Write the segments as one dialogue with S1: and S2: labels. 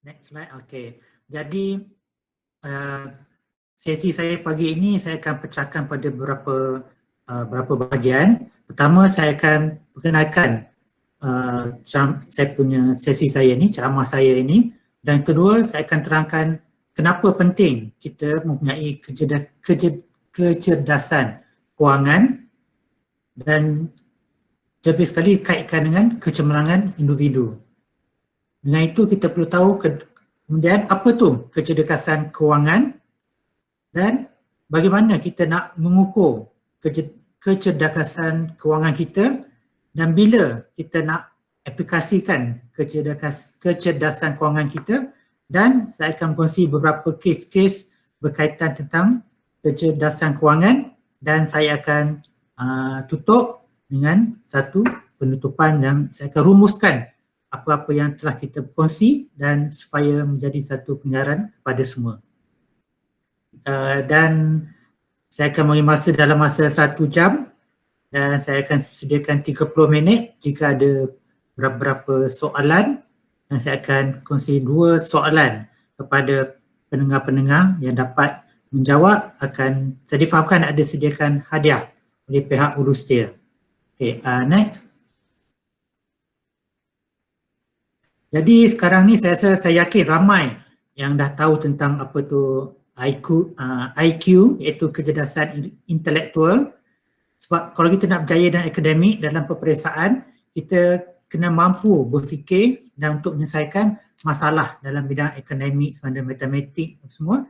S1: Next slide. Okay. Jadi sesi saya pagi ini saya akan pecahkan pada beberapa bahagian. Pertama, saya akan perkenalkan saya punya sesi saya ini, ceramah saya ini. Dan kedua, saya akan terangkan kenapa penting kita mempunyai kecerdasan kewangan dan lebih sekali kaitkan dengan kecemerlangan individu. Dengan itu kita perlu tahu kemudian apa tu kecerdasan kewangan dan bagaimana kita nak mengukur kecerdasan kewangan kita dan bila kita nak aplikasikan kecerdasan kewangan kita, dan saya akan kongsi beberapa kes-kes berkaitan tentang kecerdasan kewangan dan saya akan tutup dengan satu penutupan yang saya akan rumuskan apa-apa yang telah kita kongsi dan supaya menjadi satu pengajaran kepada semua. Dan saya akan bagi masa dalam masa 1 jam dan saya akan sediakan 30 minit jika ada beberapa soalan, dan saya akan kongsi 2 soalan kepada pendengar-pendengar yang dapat menjawab. Saya difahamkan ada sediakan hadiah oleh pihak Urustia. Okay, next. Jadi sekarang ni saya yakin ramai yang dah tahu tentang apa tu IQ iaitu kecerdasan intelektual. Sebab kalau kita nak berjaya dalam akademik, dalam peperiksaan, kita kena mampu berfikir dan untuk menyelesaikan masalah dalam bidang akademik, seperti matematik semua.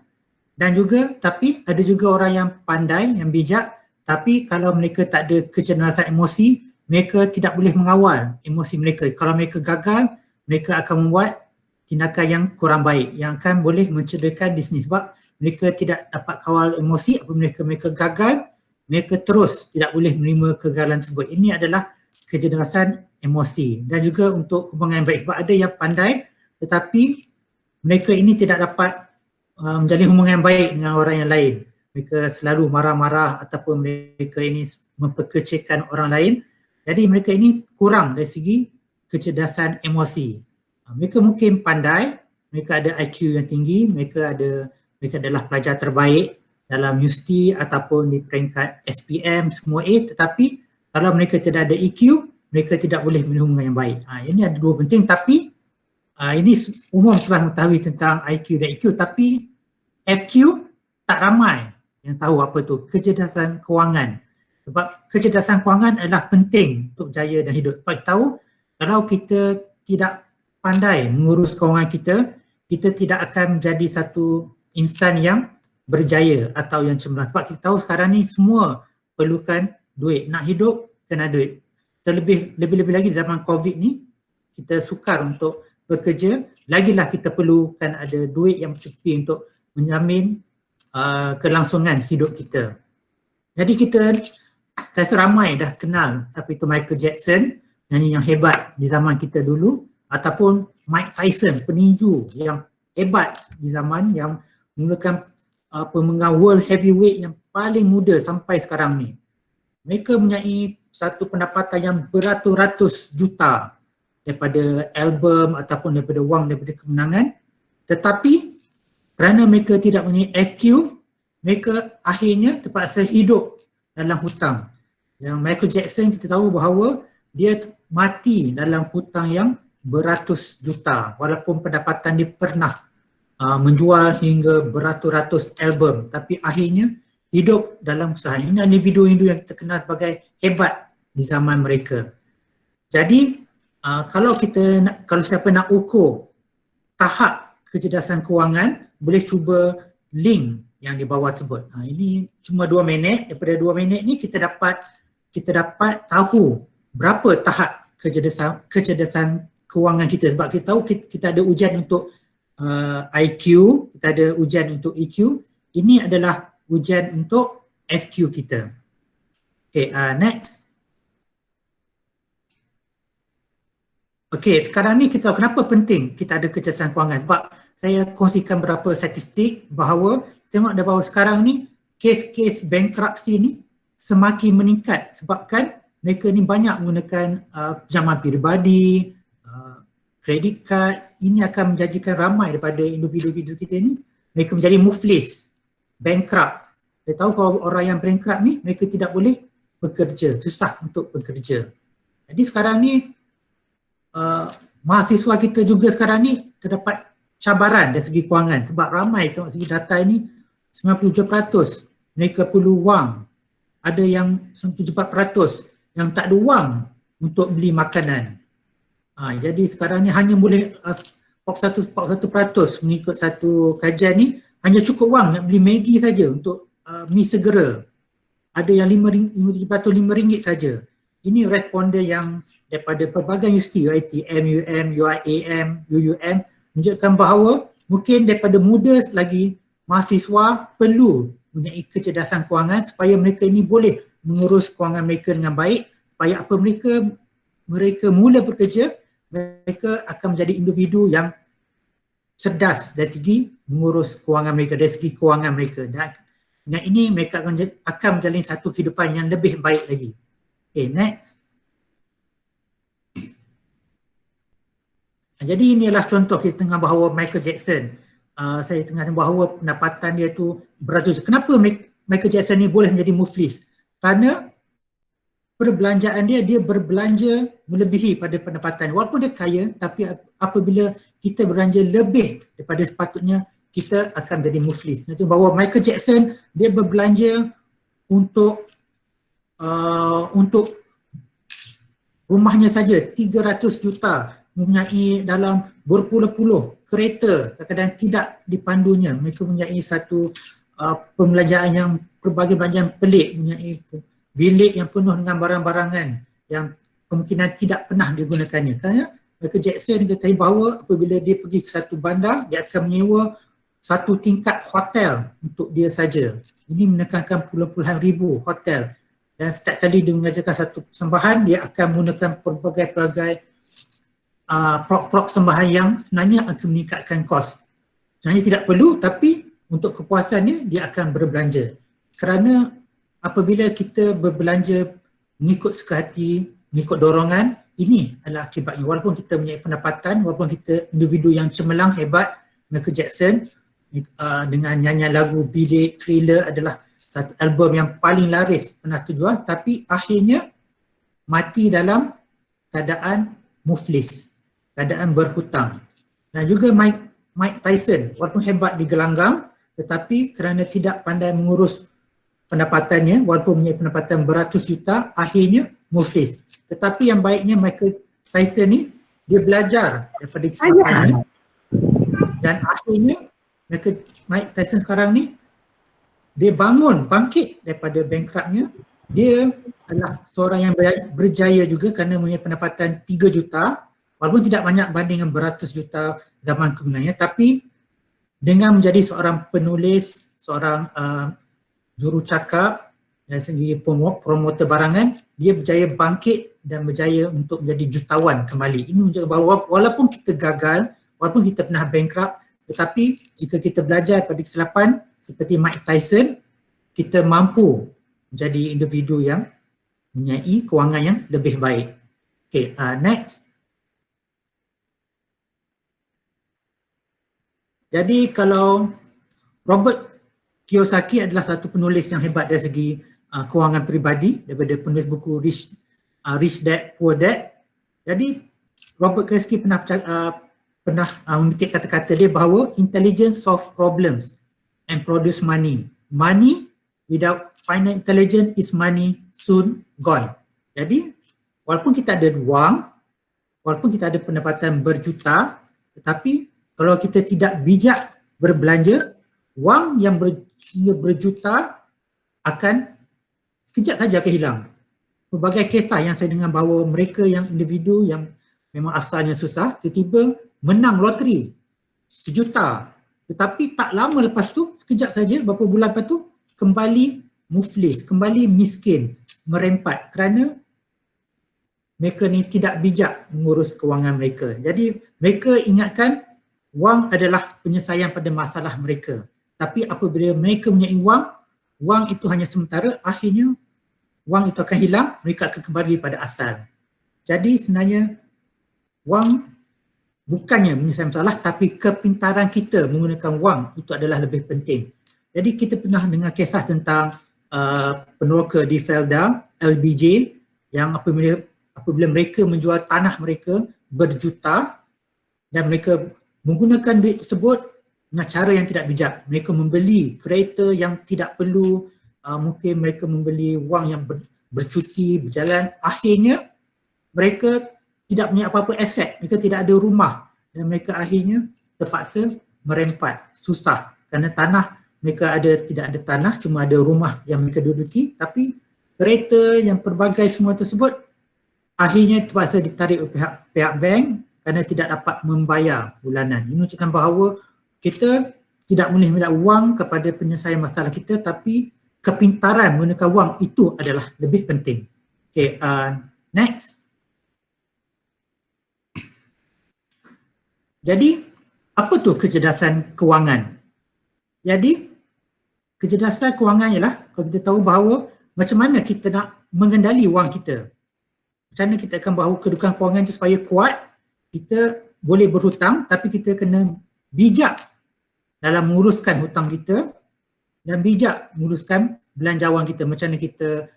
S1: Dan juga, tapi ada juga orang yang pandai, yang bijak, tapi kalau mereka tak ada kecerdasan emosi, mereka tidak boleh mengawal emosi mereka. Kalau mereka gagal, mereka akan membuat tindakan yang kurang baik yang akan boleh mencederakan bisnes sebab mereka tidak dapat kawal emosi. Apabila mereka gagal, mereka terus tidak boleh menerima kegagalan tersebut. Ini adalah kecerdasan emosi. Dan juga untuk hubungan yang baik, sebab ada yang pandai tetapi mereka ini tidak dapat menjalin hubungan yang baik dengan orang yang lain. Mereka selalu marah-marah ataupun mereka ini memperkecilkan orang lain. Jadi mereka ini kurang dari segi kecerdasan emosi. Mereka mungkin pandai, mereka ada IQ yang tinggi, mereka adalah pelajar terbaik dalam universiti ataupun di peringkat SPM semua A, tetapi kalau mereka tidak ada EQ, mereka tidak boleh menghubungi yang baik. Ini ada 2 penting, tapi ini umum telah mengetahui tentang IQ dan EQ, tapi FQ tak ramai yang tahu apa tu kecerdasan kewangan. Sebab kecerdasan kewangan adalah penting untuk berjaya dalam hidup. Sebab kita tahu kalau kita tidak pandai mengurus kewangan kita, kita tidak akan menjadi satu insan yang berjaya atau yang cemerlang. Sebab kita tahu sekarang ni semua perlukan duit. Nak hidup kena duit. Lebih-lebih lagi zaman COVID ni, kita sukar untuk bekerja, lagilah kita perlukan ada duit yang mencukupi untuk menjamin kelangsungan hidup kita. Jadi saya rasa ramai dah kenal siapa itu Michael Jackson, nyanyi yang hebat di zaman kita dulu, ataupun Mike Tyson, peninju yang hebat di zaman yang menggunakan pemegang world heavyweight yang paling muda sampai sekarang ni. Mereka mempunyai satu pendapatan yang beratus-ratus juta daripada album ataupun daripada wang daripada kemenangan, tetapi kerana mereka tidak mempunyai FQ, mereka akhirnya terpaksa hidup dalam hutang. Yang Michael Jackson kita tahu bahawa dia mati dalam hutang yang beratus juta walaupun pendapatan dia pernah menjual hingga beratus-ratus album, tapi akhirnya hidup dalam kesusahan. Ini individu-individu yang kita kenal sebagai hebat di zaman mereka. Jadi kalau siapa nak ukur tahap kecerdasan kewangan, boleh cuba link yang di bawah tersebut. Ini cuma 2 minit. Daripada 2 minit ni kita dapat tahu berapa tahap kecerdasan kewangan kita. Sebab kita tahu kita ada ujian untuk IQ, kita ada ujian untuk EQ. Ini adalah ujian untuk FQ kita. Okay, next. Okay, sekarang ni kita tahu kenapa penting kita ada kecerdasan kewangan. Sebab saya kongsikan beberapa statistik bahawa tengok dah bahawa sekarang ni kes-kes bankruptcy ni semakin meningkat sebabkan mereka ni banyak menggunakan pinjaman peribadi, credit card, ini akan menjadikan ramai daripada individu-individu kita ni, mereka menjadi muflis, bankrupt. Kita tahu kalau orang yang bankrupt ni, mereka tidak boleh bekerja, susah untuk bekerja. Jadi sekarang ni, mahasiswa kita juga sekarang ni terdapat cabaran dari segi kewangan sebab ramai tengok segi data ini 97% mereka perlu wang. Ada yang 74% yang tak ada wang untuk beli makanan. Jadi sekarang ni hanya boleh 41% mengikut satu kajian ni hanya cukup wang nak beli Maggi saja untuk mi segera. Ada yang RM5 saja. Ini responden yang daripada pelbagai universiti UiT, MUM, UiAM, UUM menunjukkan bahawa mungkin daripada muda lagi mahasiswa perlu mempunyai kecerdasan kewangan supaya mereka ini boleh mengurus kewangan mereka dengan baik supaya apa mereka mula bekerja, mereka akan menjadi individu yang cerdas dari segi mengurus kewangan mereka, dari segi kewangan mereka, dan dengan ini mereka akan menjalani satu kehidupan yang lebih baik lagi. Okay, next. Jadi inilah contoh kita tengah bahawa Michael Jackson, saya tengah bahawa pendapatan dia tu beratus. Kenapa Michael Jackson ni boleh menjadi muflis? Kerana perbelanjaan dia berbelanja melebihi pada pendapatan. Walaupun dia kaya, tapi apabila kita belanja lebih daripada sepatutnya, kita akan menjadi muflis. Itu bahawa Michael Jackson dia berbelanja untuk rumahnya saja 300 juta, mempunyai dalam berpuluh-puluh kereta, kadang-kadang tidak dipandunya. Mereka mempunyai satu pembelanjaan yang berbagai belanjaan pelik, mempunyai bilik yang penuh dengan barang-barangan yang kemungkinan tidak pernah digunakannya. Kerana Michael Jackson diketahui bahawa apabila dia pergi ke satu bandar, dia akan menyewa satu tingkat hotel untuk dia saja. Ini menekankan puluh-puluhan ribu hotel. Dan setiap kali dia mengajarkan satu persembahan, dia akan menggunakan pelbagai prop sembahan yang sebenarnya akan meningkatkan kos. Sebenarnya tidak perlu, tapi untuk kepuasannya dia akan berbelanja. Kerana apabila kita berbelanja mengikut suka hati, mengikut dorongan, ini adalah akibatnya. Walaupun kita mempunyai pendapatan, walaupun kita individu yang cemerlang hebat, Michael Jackson dengan nyanyian lagu Bilik, Thriller adalah satu album yang paling laris pernah terjual, tapi akhirnya mati dalam keadaan muflis, keadaan berhutang. Dan juga Mike Tyson, walaupun hebat di gelanggang, tetapi kerana tidak pandai mengurus pendapatannya, walaupun punya pendapatan beratus juta, akhirnya muflis. Tetapi yang baiknya Michael Tyson ni, dia belajar daripada kesilapannya dan akhirnya Mike Tyson sekarang ni, dia bangkit daripada bankruptnya. Dia adalah seorang yang berjaya juga kerana mempunyai pendapatan 3 juta, walaupun tidak banyak banding dengan beratus juta zaman kemudiannya, tapi dengan menjadi seorang penulis, seorang jurucakap dari segi promoter barangan, dia berjaya bangkit dan berjaya untuk menjadi jutawan kembali. Ini menunjukkan bahawa walaupun kita gagal, walaupun kita pernah bankrupt, tetapi jika kita belajar pada kesilapan seperti Mike Tyson, kita mampu menjadi individu yang mempunyai kewangan yang lebih baik. Okay, next. Jadi kalau Robert Kiyosaki adalah satu penulis yang hebat dari segi kewangan peribadi, daripada penulis buku Rich Dad Poor Dad. Jadi Robert Kiyosaki pernah mengutip kata-kata dia bahawa intelligence solve problems and produce money. Money without final intelligence is money soon gone. Jadi walaupun kita ada wang, walaupun kita ada pendapatan berjuta, tetapi kalau kita tidak bijak berbelanja, wang yang berjuta akan sekejap saja akan hilang. Berbagai kisah yang saya dengar bahawa mereka yang individu yang memang asalnya susah, tiba-tiba menang loteri 1 juta. Tetapi tak lama lepas tu, sekejap saja, beberapa bulan lepas tu, kembali muflis, kembali miskin, merempat kerana mereka ni tidak bijak mengurus kewangan mereka. Jadi mereka ingatkan wang adalah penyelesaian pada masalah mereka. Tapi apabila mereka mempunyai wang itu hanya sementara, akhirnya wang itu akan hilang, mereka akan kembali pada asal. Jadi sebenarnya wang bukannya menyelesaikan masalah, tapi kepintaran kita menggunakan wang itu adalah lebih penting. Jadi kita pernah dengar kisah tentang peneroka di Felda, LBJ, yang apabila mereka menjual tanah mereka berjuta dan mereka menggunakan duit tersebut dengan cara yang tidak bijak. Mereka membeli kereta yang tidak perlu, mungkin mereka membeli wang yang bercuti, berjalan. Akhirnya mereka tidak punya apa-apa aset, mereka tidak ada rumah dan mereka akhirnya terpaksa merempat, susah kerana tanah mereka tidak ada tanah, cuma ada rumah yang mereka duduki, tapi kereta yang pelbagai semua tersebut akhirnya terpaksa ditarik oleh pihak bank kerana tidak dapat membayar bulanan. Ini menunjukkan bahawa kita tidak boleh minta wang kepada penyelesaian masalah kita, tapi kepintaran menggunakan wang itu adalah lebih penting. Okay, next. Jadi, apa tu kecerdasan kewangan? Jadi, kecerdasan kewangan ialah kalau kita tahu bahawa macam mana kita nak mengendali wang kita. Macam mana kita akan bahawa kedudukan kewangan itu supaya kuat, kita boleh berhutang tapi kita kena bijak dalam menguruskan hutang kita dan bijak menguruskan belanjawan kita. Macam mana kita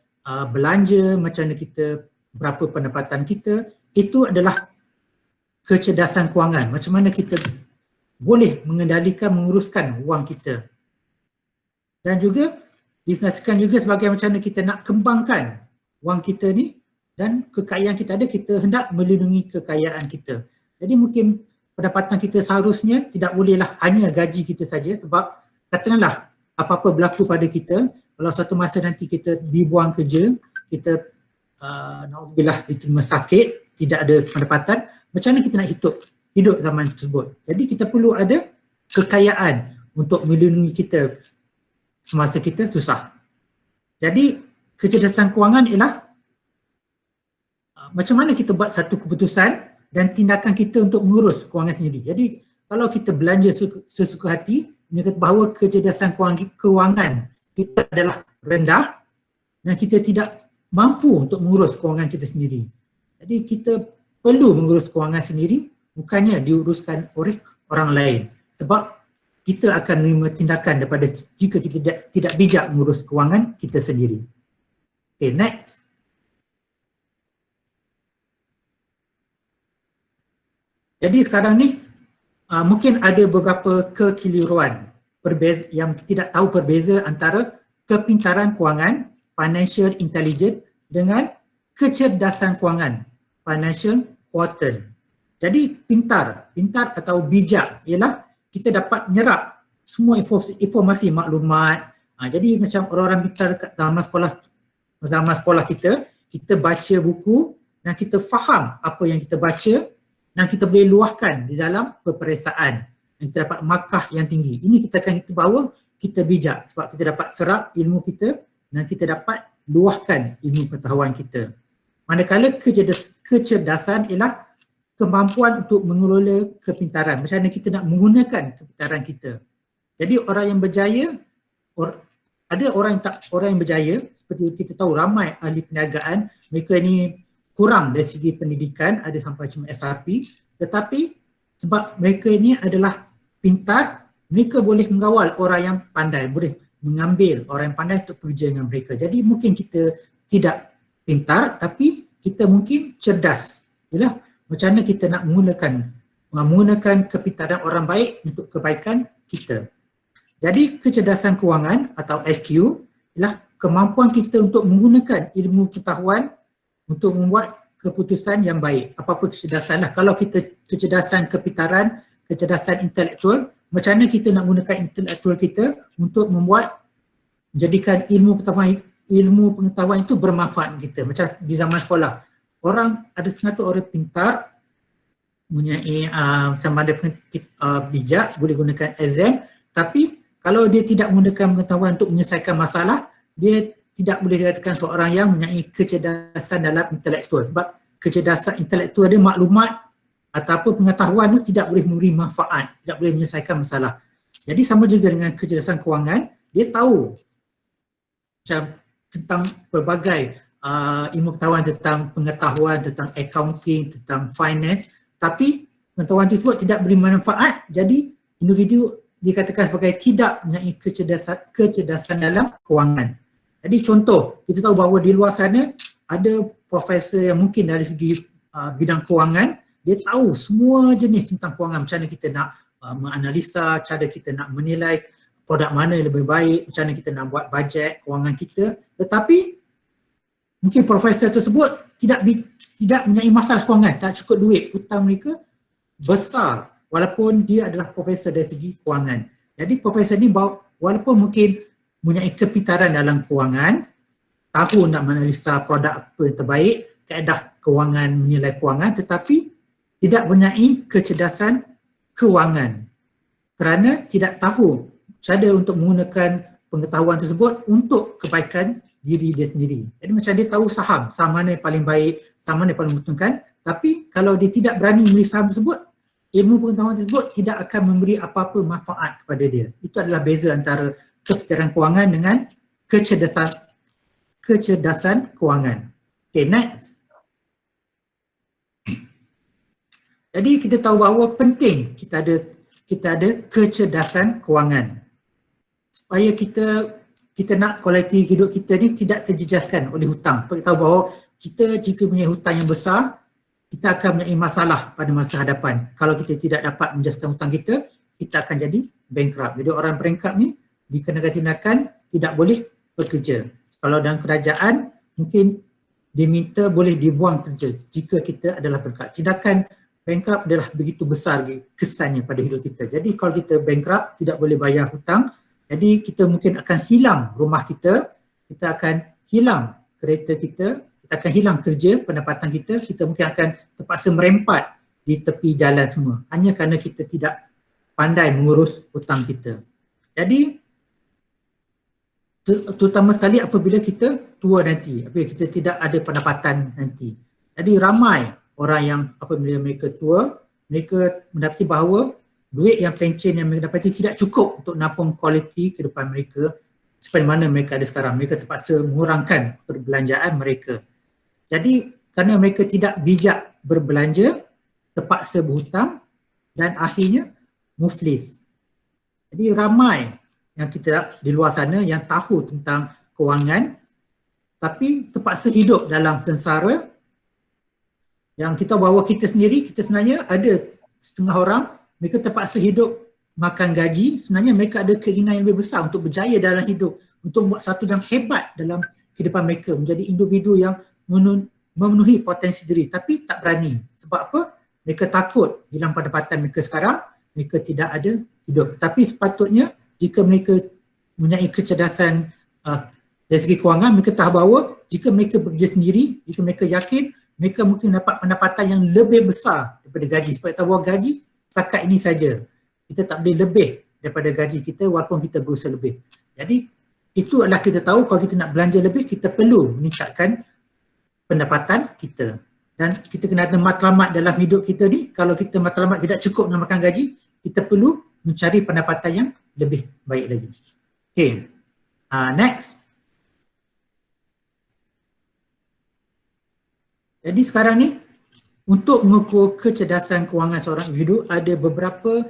S1: belanja, macam mana kita, berapa pendapatan kita, itu adalah kecerdasan kewangan. Macam mana kita boleh mengendalikan, menguruskan wang kita. Dan juga disenasikan juga sebagai macam mana kita nak kembangkan wang kita ni dan kekayaan kita ada, kita hendak melindungi kekayaan kita. Jadi mungkin pendapatan kita seharusnya tidak bolehlah hanya gaji kita saja, sebab katakanlah apa-apa berlaku pada kita, kalau satu masa nanti kita dibuang kerja, kita na'udzubillah diterima sakit, tidak ada pendapatan, macam mana kita nak hidup zaman tersebut. Jadi kita perlu ada kekayaan untuk melindungi kita semasa kita susah. Jadi kecerdasan kewangan ialah macam mana kita buat satu keputusan dan tindakan kita untuk mengurus kewangan sendiri. Jadi kalau kita belanja sesuka hati, ini kata bahawa kecerdasan kewangan kita adalah rendah dan kita tidak mampu untuk mengurus kewangan kita sendiri. Jadi kita perlu mengurus kewangan sendiri, bukannya diuruskan oleh orang lain. Sebab kita akan menerima tindakan daripada jika kita tidak bijak mengurus kewangan kita sendiri. Okay, next. Jadi sekarang ni mungkin ada beberapa kekeliruan yang tidak tahu perbeza antara kepintaran kewangan, financial intelligence, dengan kecerdasan kewangan, financial quotient. Jadi pintar atau bijak ialah kita dapat menyerap semua informasi maklumat. Jadi macam orang-orang pintar dekat zaman sekolah kita baca buku dan kita faham apa yang kita baca dan kita boleh luahkan di dalam peperiksaan dan kita dapat markah yang tinggi. Ini kita akan bahawa kita bijak sebab kita dapat serap ilmu kita dan kita dapat luahkan ilmu pengetahuan kita. Manakala kecerdasan ialah kemampuan untuk mengelola kepintaran. Macam mana kita nak menggunakan kepintaran kita. Jadi orang yang berjaya, ada orang yang berjaya, seperti kita tahu ramai ahli perniagaan, mereka ni kurang dari segi pendidikan, ada sampai cuma SRP, tetapi sebab mereka ini adalah pintar, mereka boleh mengawal orang yang pandai, boleh mengambil orang yang pandai untuk bekerja dengan mereka. Jadi mungkin kita tidak pintar tapi kita mungkin cerdas. Yalah, macam mana kita nak menggunakan kepintaran orang baik untuk kebaikan kita. Jadi kecerdasan kewangan atau IQ ialah kemampuan kita untuk menggunakan ilmu pengetahuan untuk membuat keputusan yang baik. Apa-apa kecerdasan lah. Kalau kita kecerdasan kepintaran, kecerdasan intelektual, macam mana kita nak gunakan intelektual kita untuk menjadikan ilmu pengetahuan itu bermanfaat kita. Macam di zaman sekolah, ada setengah orang pintar, mempunyai sama ada bijak, boleh gunakan exam, tapi kalau dia tidak menggunakan pengetahuan untuk menyelesaikan masalah, dia tidak boleh dikatakan seorang yang mempunyai kecerdasan dalam intelektual. Sebab kecerdasan intelektual dia maklumat ataupun pengetahuan itu tidak boleh memberi manfaat, tidak boleh menyelesaikan masalah. Jadi sama juga dengan kecerdasan kewangan, dia tahu macam tentang pelbagai ilmu pengetahuan tentang accounting, tentang finance, tapi pengetahuan tersebut tidak beri manfaat, jadi individu dikatakan sebagai tidak mempunyai kecerdasan dalam kewangan. Jadi contoh, kita tahu bahawa di luar sana ada profesor yang mungkin dari segi bidang kewangan, dia tahu semua jenis tentang kewangan, macam mana kita nak menganalisa, cara kita nak menilai produk mana yang lebih baik, macam mana kita nak buat bajet kewangan kita, tetapi mungkin profesor tersebut tidak mempunyai masalah kewangan, tak cukup duit, hutang mereka besar walaupun dia adalah profesor dari segi kewangan. Jadi profesor ni walaupun mungkin mempunyai kepintaran dalam kewangan, tahu nak menganalisa produk apa yang terbaik, kaedah kewangan, menilai kewangan, tetapi tidak mempunyai kecerdasan kewangan kerana tidak tahu cara untuk menggunakan pengetahuan tersebut untuk kebaikan diri dia sendiri. Jadi macam dia tahu saham mana yang paling baik, saham mana yang paling menguntungkan, tapi kalau dia tidak berani membeli saham tersebut, ilmu pengetahuan tersebut tidak akan memberi apa-apa manfaat kepada dia. Itu adalah beza antara kecerdasan kewangan dengan kecerdasan kewangan. Okay, next. Jadi kita tahu bahawa penting kita ada kecerdasan kewangan supaya kita nak kualiti hidup kita ni tidak terjejaskan oleh hutang. Kita tahu bahawa kita jika punya hutang yang besar, kita akan mempunyai masalah pada masa hadapan. Kalau kita tidak dapat menjejaskan hutang kita akan jadi bankrupt. Jadi orang bankrupt ni dikenakan tindakan tidak boleh bekerja. Kalau dalam kerajaan mungkin diminta boleh dibuang kerja jika kita adalah bankrupt. Tindakan bankrupt adalah begitu besar kesannya pada hidup kita. Jadi kalau kita bankrupt, tidak boleh bayar hutang, jadi kita mungkin akan hilang rumah kita akan hilang kereta kita akan hilang kerja, pendapatan kita mungkin akan terpaksa merempat di tepi jalan semua hanya kerana kita tidak pandai mengurus hutang kita. Jadi terutama sekali apabila kita tua nanti, apabila kita tidak ada pendapatan nanti. Jadi ramai orang yang apabila mereka tua, mereka mendapati bahawa duit yang pencen yang mereka dapati tidak cukup untuk menampung kualiti kehidupan mereka seperti mana mereka ada sekarang. Mereka terpaksa mengurangkan perbelanjaan mereka. Jadi kerana mereka tidak bijak berbelanja, terpaksa berhutang dan akhirnya muflis. Jadi ramai yang kita di luar sana yang tahu tentang kewangan tapi terpaksa hidup dalam sengsara, yang kita bahawa kita sendiri, kita sebenarnya ada setengah orang mereka terpaksa hidup makan gaji, sebenarnya mereka ada keinginan yang lebih besar untuk berjaya dalam hidup, untuk buat satu yang hebat dalam kehidupan mereka, menjadi individu yang memenuhi potensi diri tapi tak berani. Sebab apa? Mereka takut hilang pendapatan mereka sekarang, mereka tidak ada hidup. Tapi sepatutnya jika mereka mempunyai kecerdasan dari segi kewangan, mereka tahu bahawa jika mereka bekerja sendiri, jika mereka yakin, mereka mungkin dapat pendapatan yang lebih besar daripada gaji. Sebab tahu bahawa gaji setakat ini saja. Kita tak boleh lebih daripada gaji kita walaupun kita berusaha lebih. Jadi itu adalah kita tahu kalau kita nak belanja lebih, kita perlu meningkatkan pendapatan kita. Dan kita kena ada matlamat dalam hidup kita ni. Kalau kita matlamat tidak cukup nak makan gaji, kita perlu mencari pendapatan yang lebih baik lagi. Okay, next. Jadi sekarang ni untuk mengukur kecerdasan kewangan seorang individu ada beberapa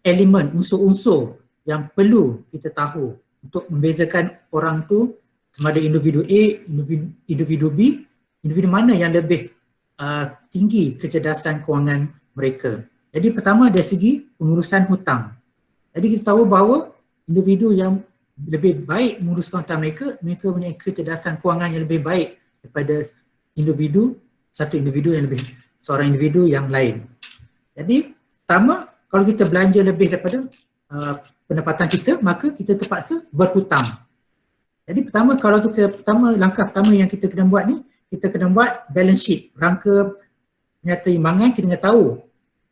S1: elemen, unsur-unsur yang perlu kita tahu untuk membezakan orang tu sama ada individu A, individu B, individu mana yang lebih tinggi kecerdasan kewangan mereka. Jadi pertama dari segi pengurusan hutang. Jadi kita tahu bahawa individu yang lebih baik menguruskan hutang mereka, mereka mempunyai kecerdasan kewangan yang lebih baik daripada satu individu yang lebih, seorang individu yang lain. Jadi pertama, kalau kita belanja lebih daripada pendapatan kita, maka kita terpaksa berhutang. Jadi langkah pertama yang kita kena buat ni, kita kena buat balance sheet, rangka nyata imbangan. Kita kena tahu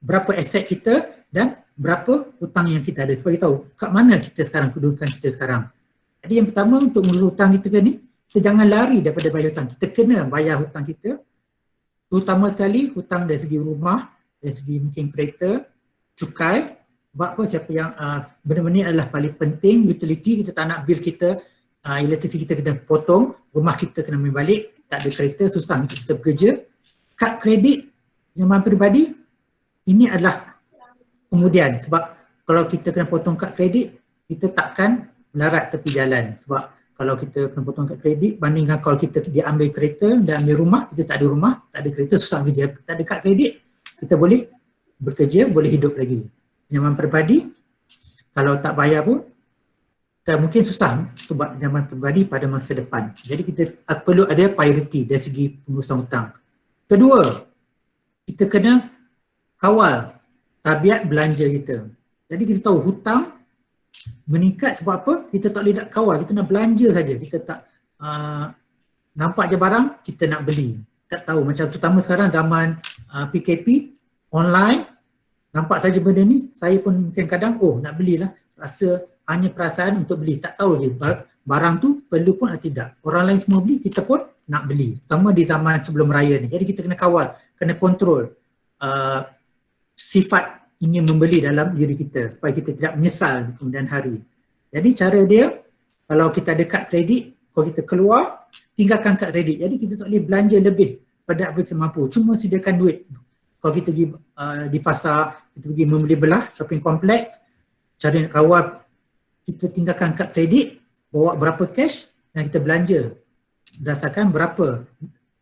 S1: berapa aset kita dan berapa hutang yang kita ada, supaya kita tahu kat mana kita sekarang, kedudukan kita sekarang. Jadi yang pertama untuk mengurus hutang kita ni, kita jangan lari daripada bayar hutang. Kita kena bayar hutang kita, terutama sekali hutang dari segi rumah, dari segi mungkin kereta, cukai. Sebab apa? Siapa yang benda-benda ni adalah paling penting. Utility, kita tak nak bil kita, elektrisiti kita kena potong, rumah kita kena ambil balik, tak ada kereta, susah untuk kita bekerja. Kad kredit yang peribadi, ini adalah kemudian, sebab kalau kita kena potong kad kredit, kita takkan melarat tepi jalan. Sebab kalau kita kena potong kad kredit, bandingkan kalau kita dia ambil kereta dan ambil rumah, kita tak ada rumah, tak ada kereta, susah kerja. Tak ada kad kredit, kita boleh bekerja, boleh hidup lagi. Pinjaman peribadi, kalau tak bayar pun, tak mungkin susah untuk buat pinjaman peribadi pada masa depan. Jadi kita perlu ada priority dari segi pengurusan hutang. Kedua, kita kena kawal tabiat belanja kita. Jadi kita tahu hutang meningkat sebab apa? Kita tak boleh nak kawal, kita nak belanja saja. Kita tak nampak je barang, kita nak beli. Tak tahu, macam terutama sekarang zaman PKP, online, nampak saja benda ni, saya pun mungkin kadang, nak belilah. Rasa hanya perasaan untuk beli, tak tahu je barang tu perlu pun atau tidak. Orang lain semua beli, kita pun nak beli. Terutama di zaman sebelum raya ni. Jadi kita kena kawal, kena kontrol sifat ingin membeli dalam diri kita supaya kita tidak menyesal di kemudian hari. Jadi cara dia, kalau kita ada kad kredit, kalau kita keluar, tinggalkan kad kredit. Jadi kita tak boleh belanja lebih pada apa kita mampu. Cuma sediakan duit. Kalau kita pergi di pasar, kita pergi membeli belah, shopping kompleks, cara nak kawal, kita tinggalkan kad kredit, bawa berapa cash dan kita belanja berdasarkan berapa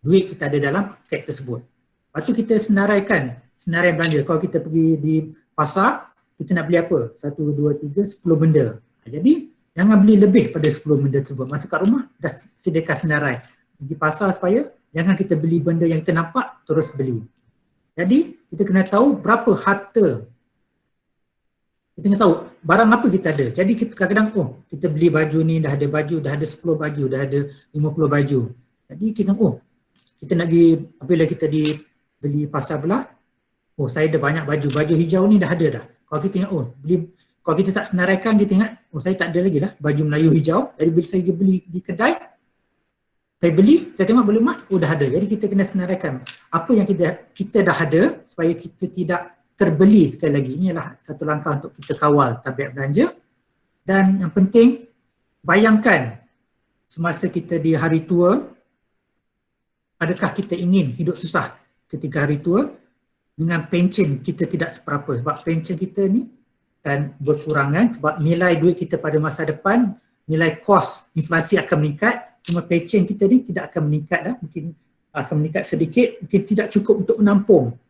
S1: duit kita ada dalam kad tersebut. Lepas tu kita senarai belanja. Kalau kita pergi di pasar, kita nak beli apa? 1, 2, 3, 10 benda. Jadi jangan beli lebih pada 10 benda tersebut. Masa kat rumah dah sediakan senarai. Pergi pasar supaya jangan kita beli benda yang kita nampak terus beli. Jadi kita kena tahu berapa harta. Kita kena tahu barang apa kita ada. Jadi kita kadang-kadang kita beli baju ni, dah ada baju, dah ada 10 baju, dah ada 50 baju. Jadi kita kita nak pergi, apabila kita beli pasar belah, saya ada banyak baju, baju hijau ni dah ada dah. Kalau kita ingat, kalau kita tak senaraikan, kita ingat, saya tak ada lagi lah baju Melayu hijau. Jadi bila saya beli di kedai, saya beli, saya tengok belum dah ada. Jadi kita kena senaraikan apa yang kita dah ada supaya kita tidak terbeli sekali lagi. Ini adalah satu langkah untuk kita kawal tabiat belanja. Dan yang penting, bayangkan semasa kita di hari tua, adakah kita ingin hidup susah ketika hari tua? Dengan pencen kita tidak seberapa, sebab pencen kita ni kan berkurangan sebab nilai duit kita pada masa depan, nilai kos inflasi akan meningkat, cuma pencen kita ni tidak akan meningkat dah, mungkin akan meningkat sedikit, mungkin tidak cukup untuk menampung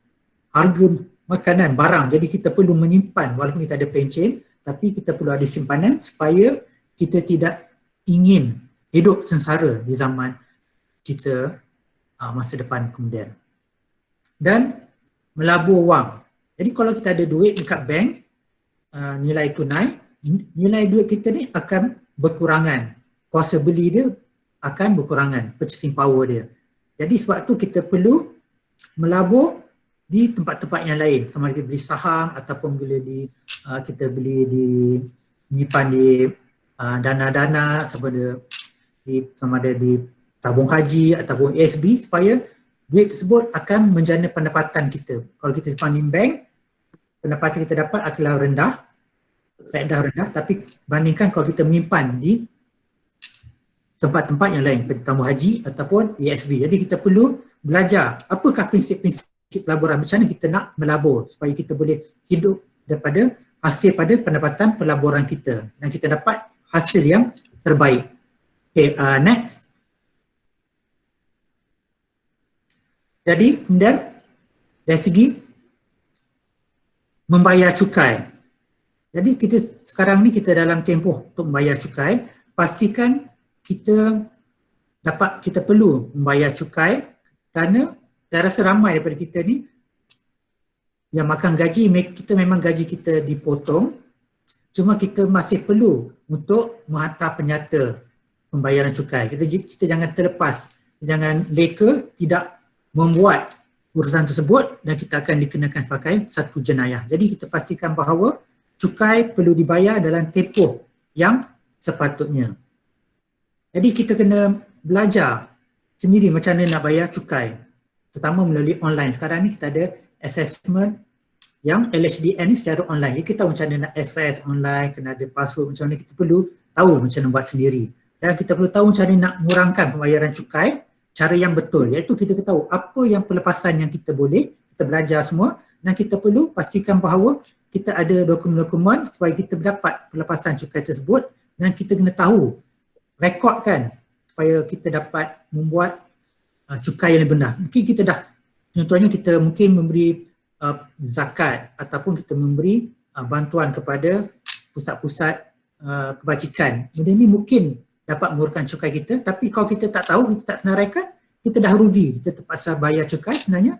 S1: harga makanan, barang. Jadi kita perlu menyimpan walaupun kita ada pencen, tapi kita perlu ada simpanan supaya kita tidak ingin hidup sengsara di zaman kita masa depan kemudian. Dan melabur wang. Jadi kalau kita ada duit dekat bank, nilai tunai, nilai duit kita ni akan berkurangan. Kuasa beli dia akan berkurangan, purchasing power dia. Jadi sebab tu kita perlu melabur di tempat-tempat yang lain. Sama ada kita beli saham ataupun bila kita beli menyimpan di dana-dana, sama ada di tabung haji ataupun ASB supaya duit tersebut akan menjana pendapatan kita. Kalau kita simpan di bank, pendapatan kita dapat akanlah rendah, faedah rendah, tapi bandingkan kalau kita menyimpan di tempat-tempat yang lain seperti tabung haji ataupun ASB. Jadi kita perlu belajar apakah prinsip-prinsip pelaburan, macam mana kita nak melabur supaya kita boleh hidup daripada hasil pada pendapatan pelaburan kita dan kita dapat hasil yang terbaik. Okay, next. Jadi kemudian dari segi membayar cukai. Jadi kita sekarang ni kita dalam tempoh untuk membayar cukai, pastikan kita perlu membayar cukai kerana saya rasa ramai daripada kita ni yang makan gaji, kita memang gaji kita dipotong, cuma kita masih perlu untuk menghantar penyata pembayaran cukai. Kita jangan terlepas, jangan leka tidak membuat urusan tersebut dan kita akan dikenakan sebagai satu jenayah. Jadi kita pastikan bahawa cukai perlu dibayar dalam tempoh yang sepatutnya. Jadi kita kena belajar sendiri macam mana nak bayar cukai, terutama melalui online. Sekarang ni kita ada assessment yang LHDN ni secara online. Jadi kita tahu macam mana nak access online, kena ada password, macam mana kita perlu tahu macam mana buat sendiri. Dan kita perlu tahu macam mana nak mengurangkan pembayaran cukai cara yang betul, iaitu kita tahu apa yang pelepasan yang kita boleh, kita belajar semua dan kita perlu pastikan bahawa kita ada dokumen-dokumen supaya kita dapat pelepasan cukai tersebut, dan kita kena tahu, rekodkan supaya kita dapat membuat cukai yang benar. Mungkin kita dah, contohnya kita mungkin memberi zakat ataupun kita memberi bantuan kepada pusat-pusat kebajikan. Benda ni mungkin dapat mengurangkan cukai kita, tapi kalau kita tak tahu, kita tak senaraikan, kita dah rugi, kita terpaksa bayar cukai. Sebenarnya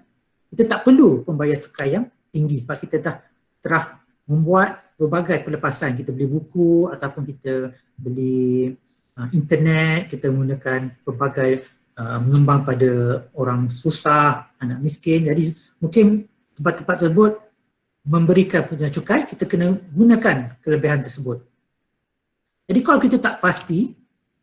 S1: kita tak perlu pembayar cukai yang tinggi sebab kita dah telah membuat berbagai pelepasan. Kita beli buku ataupun kita beli internet, kita menggunakan pelbagai mengembang pada orang susah, anak miskin. Jadi mungkin tempat-tempat tersebut memberikan punya cukai, kita kena gunakan kelebihan tersebut. Jadi kalau kita tak pasti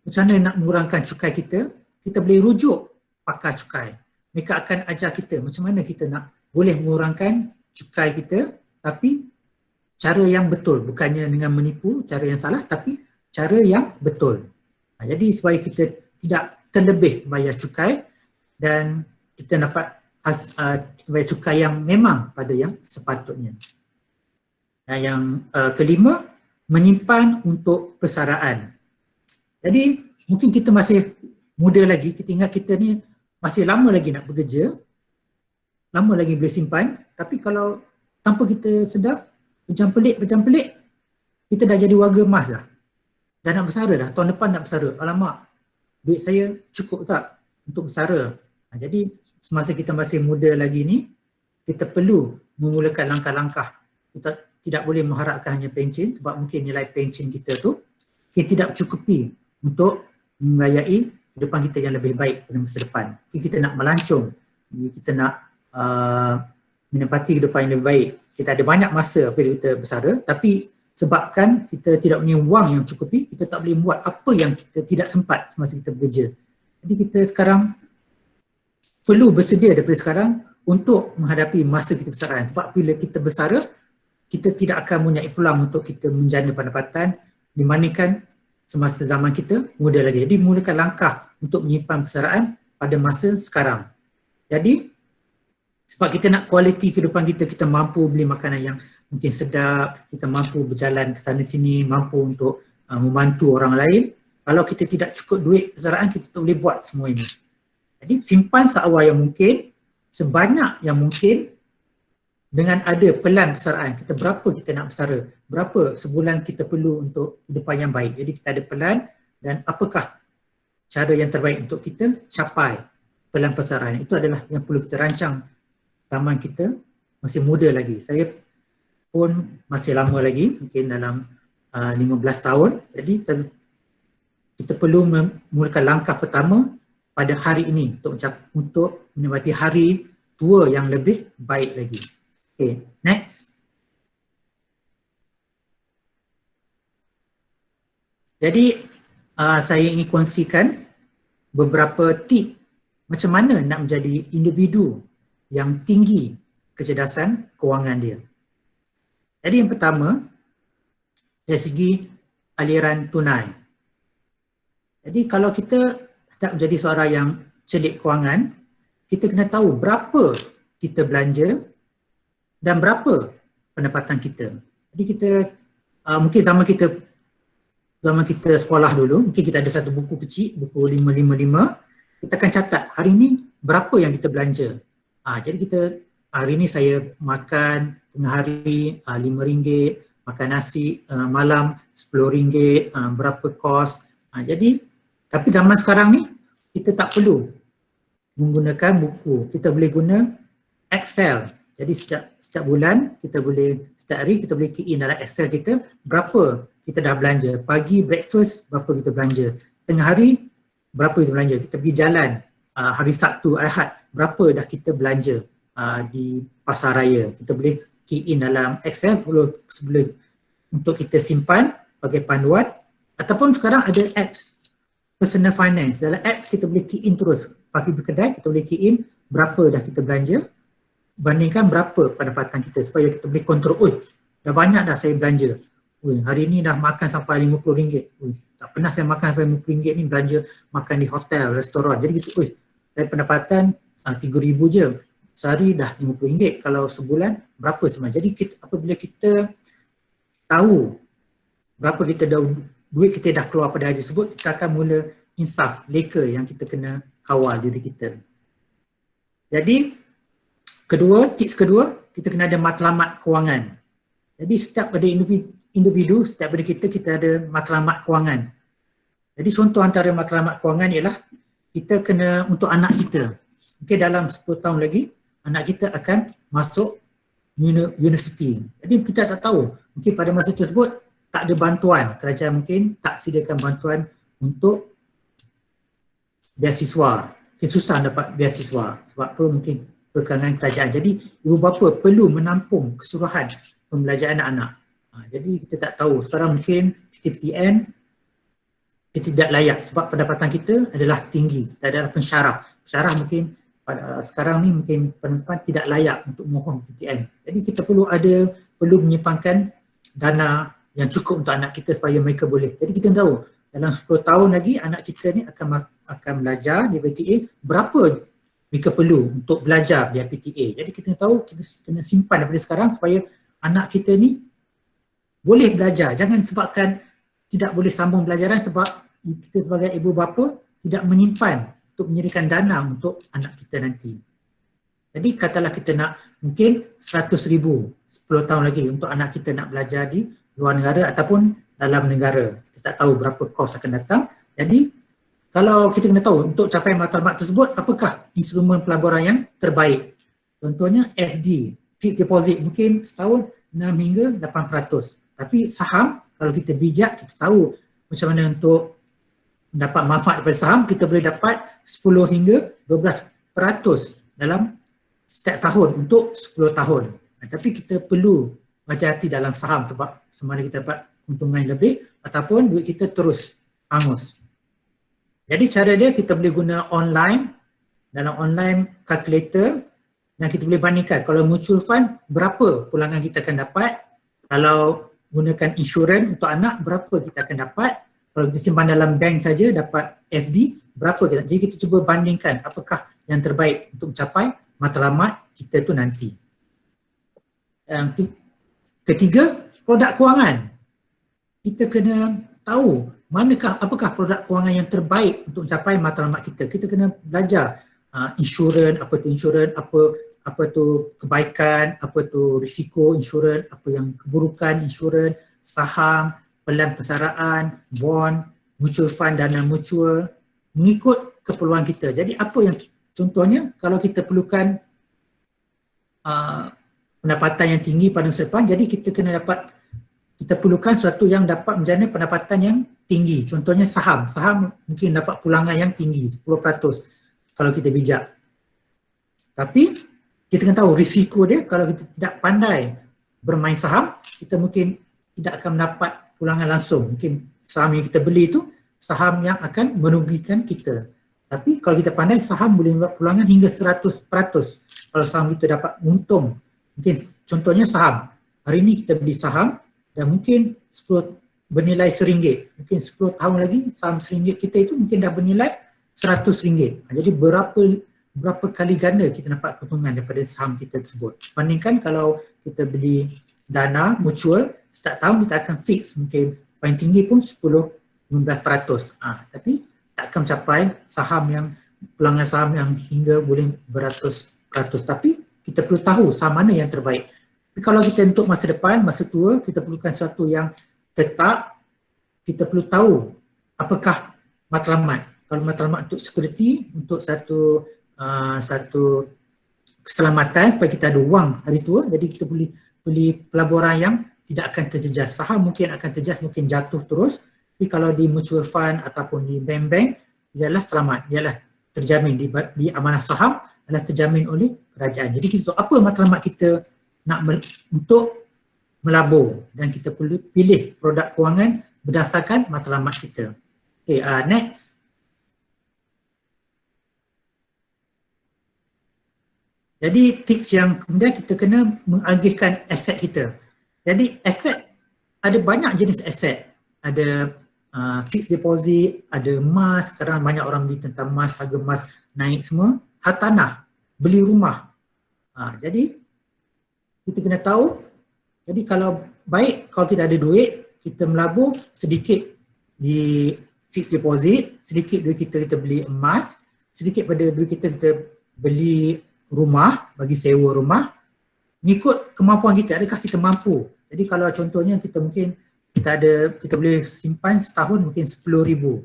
S1: macam mana nak mengurangkan cukai kita, kita boleh rujuk pakar cukai. Mereka akan ajar kita macam mana kita nak boleh mengurangkan cukai kita, tapi cara yang betul, bukannya dengan menipu, cara yang salah, tapi cara yang betul. Jadi supaya kita tidak terlebih bayar cukai dan kita dapat bayar cukai yang memang pada yang sepatutnya. Dan yang kelima, menyimpan untuk persaraan. Jadi mungkin kita masih muda lagi, kita ingat kita ni masih lama lagi nak bekerja, lama lagi boleh simpan, tapi kalau tanpa kita sedar, macam pelik, kita dah jadi warga emas dah. Dah nak bersara dah, tahun depan nak bersara. Alamak, duit saya cukup tak untuk bersara? Jadi semasa kita masih muda lagi ni, kita perlu memulakan langkah-langkah. Kita tidak boleh mengharapkan hanya pencen sebab mungkin nilai pencen kita tu kita tidak cukupi untuk membiayai kehidupan kita yang lebih baik pada masa depan. Kita nak melancong, kita nak menempati kehidupan yang lebih baik. Kita ada banyak masa apabila kita bersara, tapi sebabkan kita tidak punya wang yang cukupi, kita tak boleh buat apa yang kita tidak sempat semasa kita bekerja. Jadi kita sekarang perlu bersedia daripada sekarang untuk menghadapi masa kita bersaraan. Sebab bila kita bersara, kita tidak akan mempunyai peluang untuk kita menjana pendapatan dibandingkan semasa zaman kita muda lagi. Jadi mulakan langkah untuk menyimpan persaraan pada masa sekarang. Jadi sebab kita nak kualiti kehidupan kita, kita mampu beli makanan yang mungkin sedap, kita mampu berjalan ke sana sini, mampu untuk membantu orang lain. Kalau kita tidak cukup duit persaraan, kita tak boleh buat semua ini. Jadi simpan seawal yang mungkin, sebanyak yang mungkin, dengan ada pelan persaraan. Kita berapa kita nak bersara, berapa sebulan kita perlu untuk kehidupan yang baik. Jadi kita ada pelan dan apakah cara yang terbaik untuk kita capai pelan persaraan. Itu adalah yang perlu kita rancang zaman kita masih muda lagi. Saya pun masih lama lagi, mungkin dalam 15 tahun. Jadi kita perlu memulakan langkah pertama pada hari ini untuk menikmati hari tua yang lebih baik lagi. Okay, next. Jadi saya ingin kongsikan beberapa tip macam mana nak menjadi individu yang tinggi kecerdasan kewangan dia. Jadi yang pertama, dari segi aliran tunai. Jadi kalau kita nak menjadi seorang yang celik kewangan, kita kena tahu berapa kita belanja dan berapa pendapatan kita. Jadi kita mungkin zaman kita sekolah dulu, mungkin kita ada satu buku kecil, buku 555, kita akan catat hari ni berapa yang kita belanja. Jadi kita hari ni saya makan tengah hari RM5, makan nasi malam RM10, berapa kos. Jadi tapi zaman sekarang ni kita tak perlu menggunakan buku, kita boleh guna Excel. Jadi setiap bulan kita boleh, setiap hari kita boleh key in dalam Excel kita berapa kita dah belanja. Pagi breakfast berapa kita belanja, tengah hari berapa kita belanja, kita pergi jalan hari Sabtu, Ahad berapa dah kita belanja di pasar raya. Kita boleh key in dalam Excel sebelum untuk kita simpan sebagai panduan. Ataupun sekarang ada apps personal finance. Dalam apps kita boleh key in terus. Pergi berkedai kita boleh key in berapa dah kita belanja bandingkan berapa pendapatan kita supaya kita boleh kontrol. Dah banyak dah saya belanja. Hari ni dah makan sampai RM50. Tak pernah saya makan sampai RM50 ni, belanja makan di hotel, restoran. Jadi kita, saya pendapatan RM3,000 je. sehari dah RM50, kalau sebulan berapa sebenarnya. Jadi apabila kita tahu berapa duit kita dah keluar pada hari tersebut, kita akan mula insaf, leka yang kita kena kawal diri kita. Jadi tips kedua, kita kena ada matlamat kewangan. Jadi setiap ada individu, setiap ada kita ada matlamat kewangan. Jadi contoh antara matlamat kewangan ialah kita kena untuk anak kita. Mungkin dalam 10 tahun lagi, anak kita akan masuk universiti. Jadi kita tak tahu, mungkin pada masa tersebut tak ada bantuan, kerajaan mungkin tak sediakan bantuan untuk beasiswa. Mungkin susah dapat beasiswa sebab apa, mungkin kekangan kerajaan. Jadi ibu bapa perlu menampung keseluruhan pembelajaran anak-anak. Jadi kita tak tahu, sekarang mungkin PTPTN kita tidak layak sebab pendapatan kita adalah tinggi, kita adalah pensyarah. Pensyarah mungkin pada sekarang ni mungkin pendapatan tidak layak untuk mohon PTPTN. Jadi kita perlu menyimpankan dana yang cukup untuk anak kita supaya mereka boleh. Jadi kita tahu dalam 10 tahun lagi anak kita ni akan belajar di PTA, berapa mereka perlu untuk belajar di PTA. Jadi kita tahu kita kena simpan daripada sekarang supaya anak kita ni boleh belajar. Jangan sebabkan tidak boleh sambung pelajaran sebab kita sebagai ibu bapa tidak menyimpan untuk menyediakan dana untuk anak kita nanti. Jadi katalah kita nak mungkin 100,000 10 tahun lagi untuk anak kita nak belajar di luar negara ataupun dalam negara. Kita tak tahu berapa kos akan datang. Jadi kalau kita kena tahu untuk capai matlamat tersebut, apakah instrumen pelaburan yang terbaik. Contohnya FD, fixed deposit, mungkin setahun 6 hingga 8%. Tapi saham, kalau kita bijak, kita tahu macam mana untuk dapat manfaat daripada saham, kita boleh dapat 10 hingga 12% dalam setiap tahun untuk 10 tahun. Tapi kita perlu hati-hati dalam saham sebab sama ada kita dapat keuntungan yang lebih ataupun duit kita terus hangus. Jadi cara dia, kita boleh guna online, dalam online calculator, dan kita boleh bandingkan kalau mutual fund berapa pulangan kita akan dapat, kalau gunakan insurans untuk anak berapa kita akan dapat, kalau kita simpan dalam bank saja dapat FD berapa kita. Jadi kita cuba bandingkan apakah yang terbaik untuk mencapai matlamat kita tu nanti. Yang ketiga, produk kewangan. Kita kena tahu apakah produk kewangan yang terbaik untuk mencapai matlamat kita. Kita kena belajar insurans, apa tu insurans, apa tu kebaikan, apa tu risiko insurans, apa yang keburukan insurans, saham, pelan persaraan, bond, mutual fund, dana mutual, mengikut keperluan kita. Jadi apa yang contohnya kalau kita perlukan pendapatan yang tinggi pada masa depan, jadi kita perlukan sesuatu yang dapat menjana pendapatan yang tinggi. Contohnya saham. Saham mungkin dapat pulangan yang tinggi, 10% kalau kita bijak. Tapi kita kena tahu risiko dia, kalau kita tidak pandai bermain saham, kita mungkin tidak akan mendapat pulangan langsung. Mungkin saham yang kita beli itu saham yang akan merugikan kita. Tapi kalau kita pandai, saham boleh membuat pulangan hingga 100%. Kalau saham kita dapat untung. Mungkin contohnya saham. Hari ini kita beli saham dan mungkin bernilai RM1. Mungkin 10 tahun lagi saham RM1 kita itu mungkin dah bernilai RM100. Jadi berapa kali ganda kita dapat keuntungan daripada saham kita tersebut. Bandingkan kalau kita beli dana mutual, setiap tahun kita akan fix, mungkin paling tinggi pun 10-15%. Tapi tak akan mencapai pulangan saham yang hingga boleh beratus. Tapi kita perlu tahu saham mana yang terbaik. Tapi kalau kita untuk masa depan, masa tua, kita perlukan sesuatu yang tetap, kita perlu tahu apakah matlamat. Kalau matlamat untuk security, untuk satu keselamatan supaya kita ada wang hari tua, jadi kita boleh beli pelaburan yang tidak akan terjejas. Saham mungkin akan terjejas, mungkin jatuh terus, tapi kalau di mutual fund ataupun di bank-bank, ialah selamat, ialah terjamin di amanah saham, adalah terjamin oleh kerajaan. Jadi kita tahu apa matlamat kita nak untuk melabur dan kita perlu pilih produk kewangan berdasarkan matlamat kita. Okay, next. Jadi tips yang kemudian kita kena mengagihkan aset kita. Jadi aset, ada banyak jenis aset. Ada fixed deposit, ada emas, sekarang banyak orang beli tentang emas, harga emas naik semua. Hartanah, beli rumah. Jadi kita kena tahu, jadi kalau baik kalau kita ada duit, kita melabur sedikit di fixed deposit, sedikit duit kita beli emas, sedikit pada duit kita beli rumah, bagi sewa rumah, mengikut kemampuan kita, adakah kita mampu. Jadi kalau contohnya kita mungkin kita boleh simpan setahun mungkin 10,000.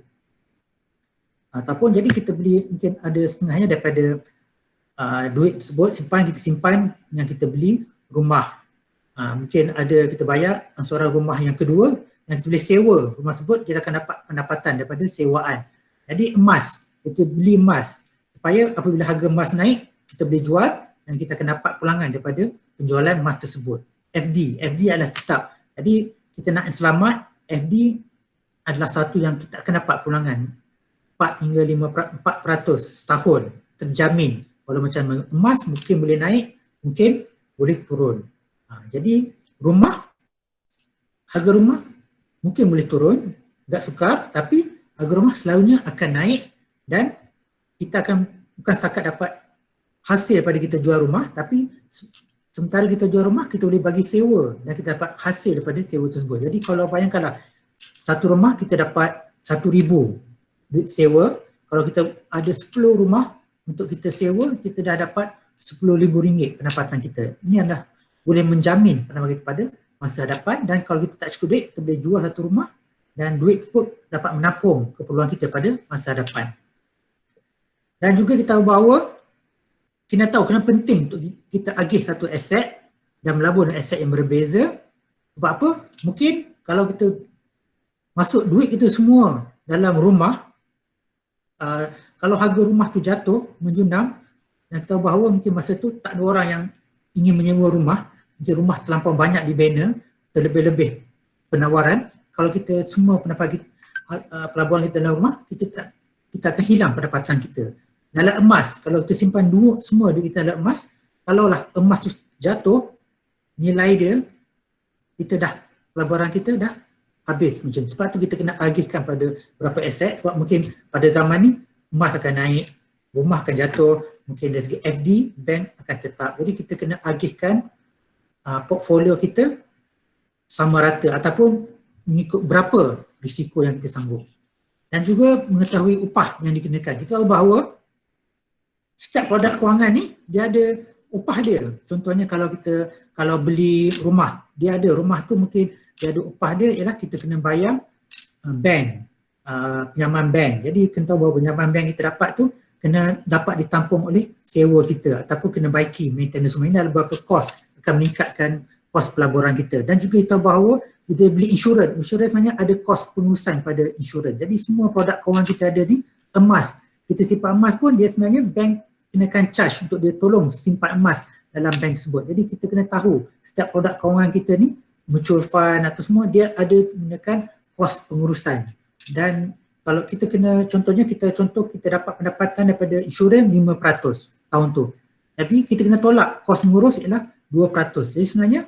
S1: Ataupun jadi kita beli mungkin ada setengahnya daripada duit tersebut kita simpan yang kita beli rumah. Mungkin ada kita bayar angsuran rumah yang kedua yang kita boleh sewa rumah tersebut, kita akan dapat pendapatan daripada sewaan. Jadi emas, kita beli emas supaya apabila harga emas naik kita boleh jual dan kita akan dapat pulangan daripada penjualan emas tersebut. FD adalah tetap. Jadi kita nak selamat, FD adalah satu yang kita akan dapat pulangan 4 hingga 4% setahun, terjamin. Kalau macam emas mungkin boleh naik, mungkin boleh turun. Jadi harga rumah mungkin boleh turun, tak sukar, tapi harga rumah selalunya akan naik dan kita akan bukan setakat dapat hasil daripada kita jual rumah, tapi sementara kita jual rumah kita boleh bagi sewa dan kita dapat hasil daripada sewa tersebut. Jadi kalau bayangkanlah satu rumah kita dapat 1,000 duit sewa, kalau kita ada 10 rumah untuk kita sewa, kita dah dapat RM10,000 pendapatan kita. Ini adalah boleh menjamin pendapatan kita pada masa hadapan, dan kalau kita tak cukup duit, kita boleh jual satu rumah dan duit itu dapat menampung keperluan kita pada masa hadapan. Dan juga kita tahu bahawa kena tahu kenapa penting untuk kita agih satu aset dan melabur dengan aset yang berbeza. Sebab apa? Mungkin kalau kita masuk duit kita semua dalam rumah, kalau harga rumah tu jatuh, menjunam, dan kita tahu bahawa mungkin masa tu tak ada orang yang ingin menyewa rumah, mungkin rumah terlampau banyak dibina, terlebih-lebih penawaran. Kalau kita semua pelaburan kita dalam rumah, kita akan hilang pendapatan kita. Dalam emas, kalau kita simpan semua duit kita dalam emas, kalaulah emas tu jatuh, nilai dia, pelaburan kita dah habis macam tu. Sebab tu kita kena agihkan pada berapa aset, sebab mungkin pada zaman ni emas akan naik, rumah akan jatuh, mungkin dari segi FD, bank akan tetap. Jadi kita kena agihkan portfolio kita sama rata ataupun mengikut berapa risiko yang kita sanggup. Dan juga mengetahui upah yang dikenakan. Kita tahu bahawa setiap produk kewangan ni dia ada upah dia. Contohnya kalau beli rumah, dia ada rumah tu mungkin dia ada upah dia ialah kita kena bayar bank, pinjaman bank. Jadi kena tahu bahawa pinjaman bank kita dapat tu kena dapat ditampung oleh sewa kita ataupun kena baiki maintenance semua. Ini adalah beberapa kos akan meningkatkan kos pelaburan kita. Dan juga kita tahu bahawa kita beli insurans sebenarnya ada kos pengurusan pada insurans. Jadi semua produk kewangan kita ada ni, emas. Kita simpan emas pun dia sebenarnya bank kenakan charge untuk dia tolong simpan emas dalam bank tersebut. Jadi kita kena tahu setiap produk kewangan kita ni, mutual fund atau semua, dia ada menggunakan kos pengurusan. Dan kalau kita contohnya kita dapat pendapatan daripada insurans 5% tahun tu. Tapi kita kena tolak kos mengurus ialah 2%. Jadi sebenarnya